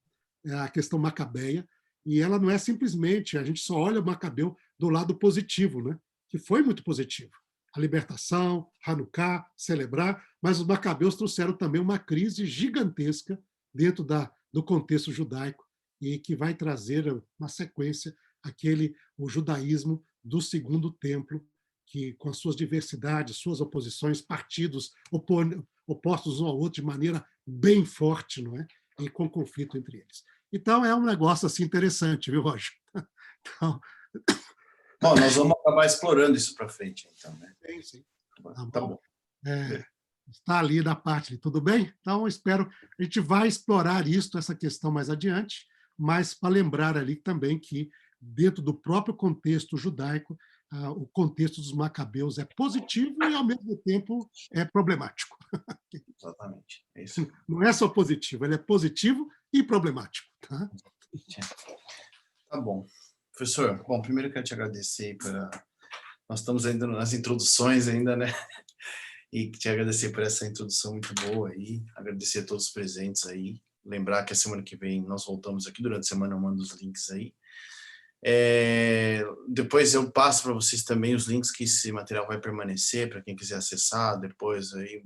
B: a questão macabeia, e ela não é simplesmente, a gente só olha o Macabeu do lado positivo, né? Que foi muito positivo. A libertação, Hanukkah, celebrar, mas os macabeus trouxeram também uma crise gigantesca dentro do contexto judaico e que vai trazer uma sequência o judaísmo do Segundo Templo, que com as suas diversidades, suas oposições, partidos opostos um ao outro de maneira bem forte, não é? E com conflito entre eles. Então, é um negócio assim interessante, viu, Roger? Então...
A: Bom, nós vamos acabar explorando isso para frente, então, né?
B: Sim.
A: Tá bom.
B: Está ali na parte, tudo bem? Então, espero, a gente vai explorar essa questão mais adiante, mas para lembrar ali também que, dentro do próprio contexto judaico, o contexto dos macabeus é positivo e, ao mesmo tempo, é problemático.
A: Exatamente. É isso.
B: Não é só positivo, ele é positivo e problemático.
A: Tá bom. Professor, bom, primeiro eu quero te agradecer nós estamos ainda nas introduções ainda, né? E te agradecer por essa introdução muito boa aí, agradecer a todos os presentes aí, lembrar que a semana que vem nós voltamos aqui, durante a semana eu mando os links aí. Depois eu passo para vocês também os links que esse material vai permanecer, para quem quiser acessar depois. Aí,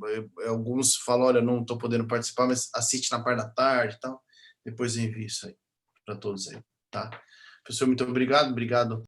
A: alguns falam, olha, não estou podendo participar, mas assiste na parte da tarde e tal. Depois eu envio isso aí para todos aí, tá? Professor, muito obrigado.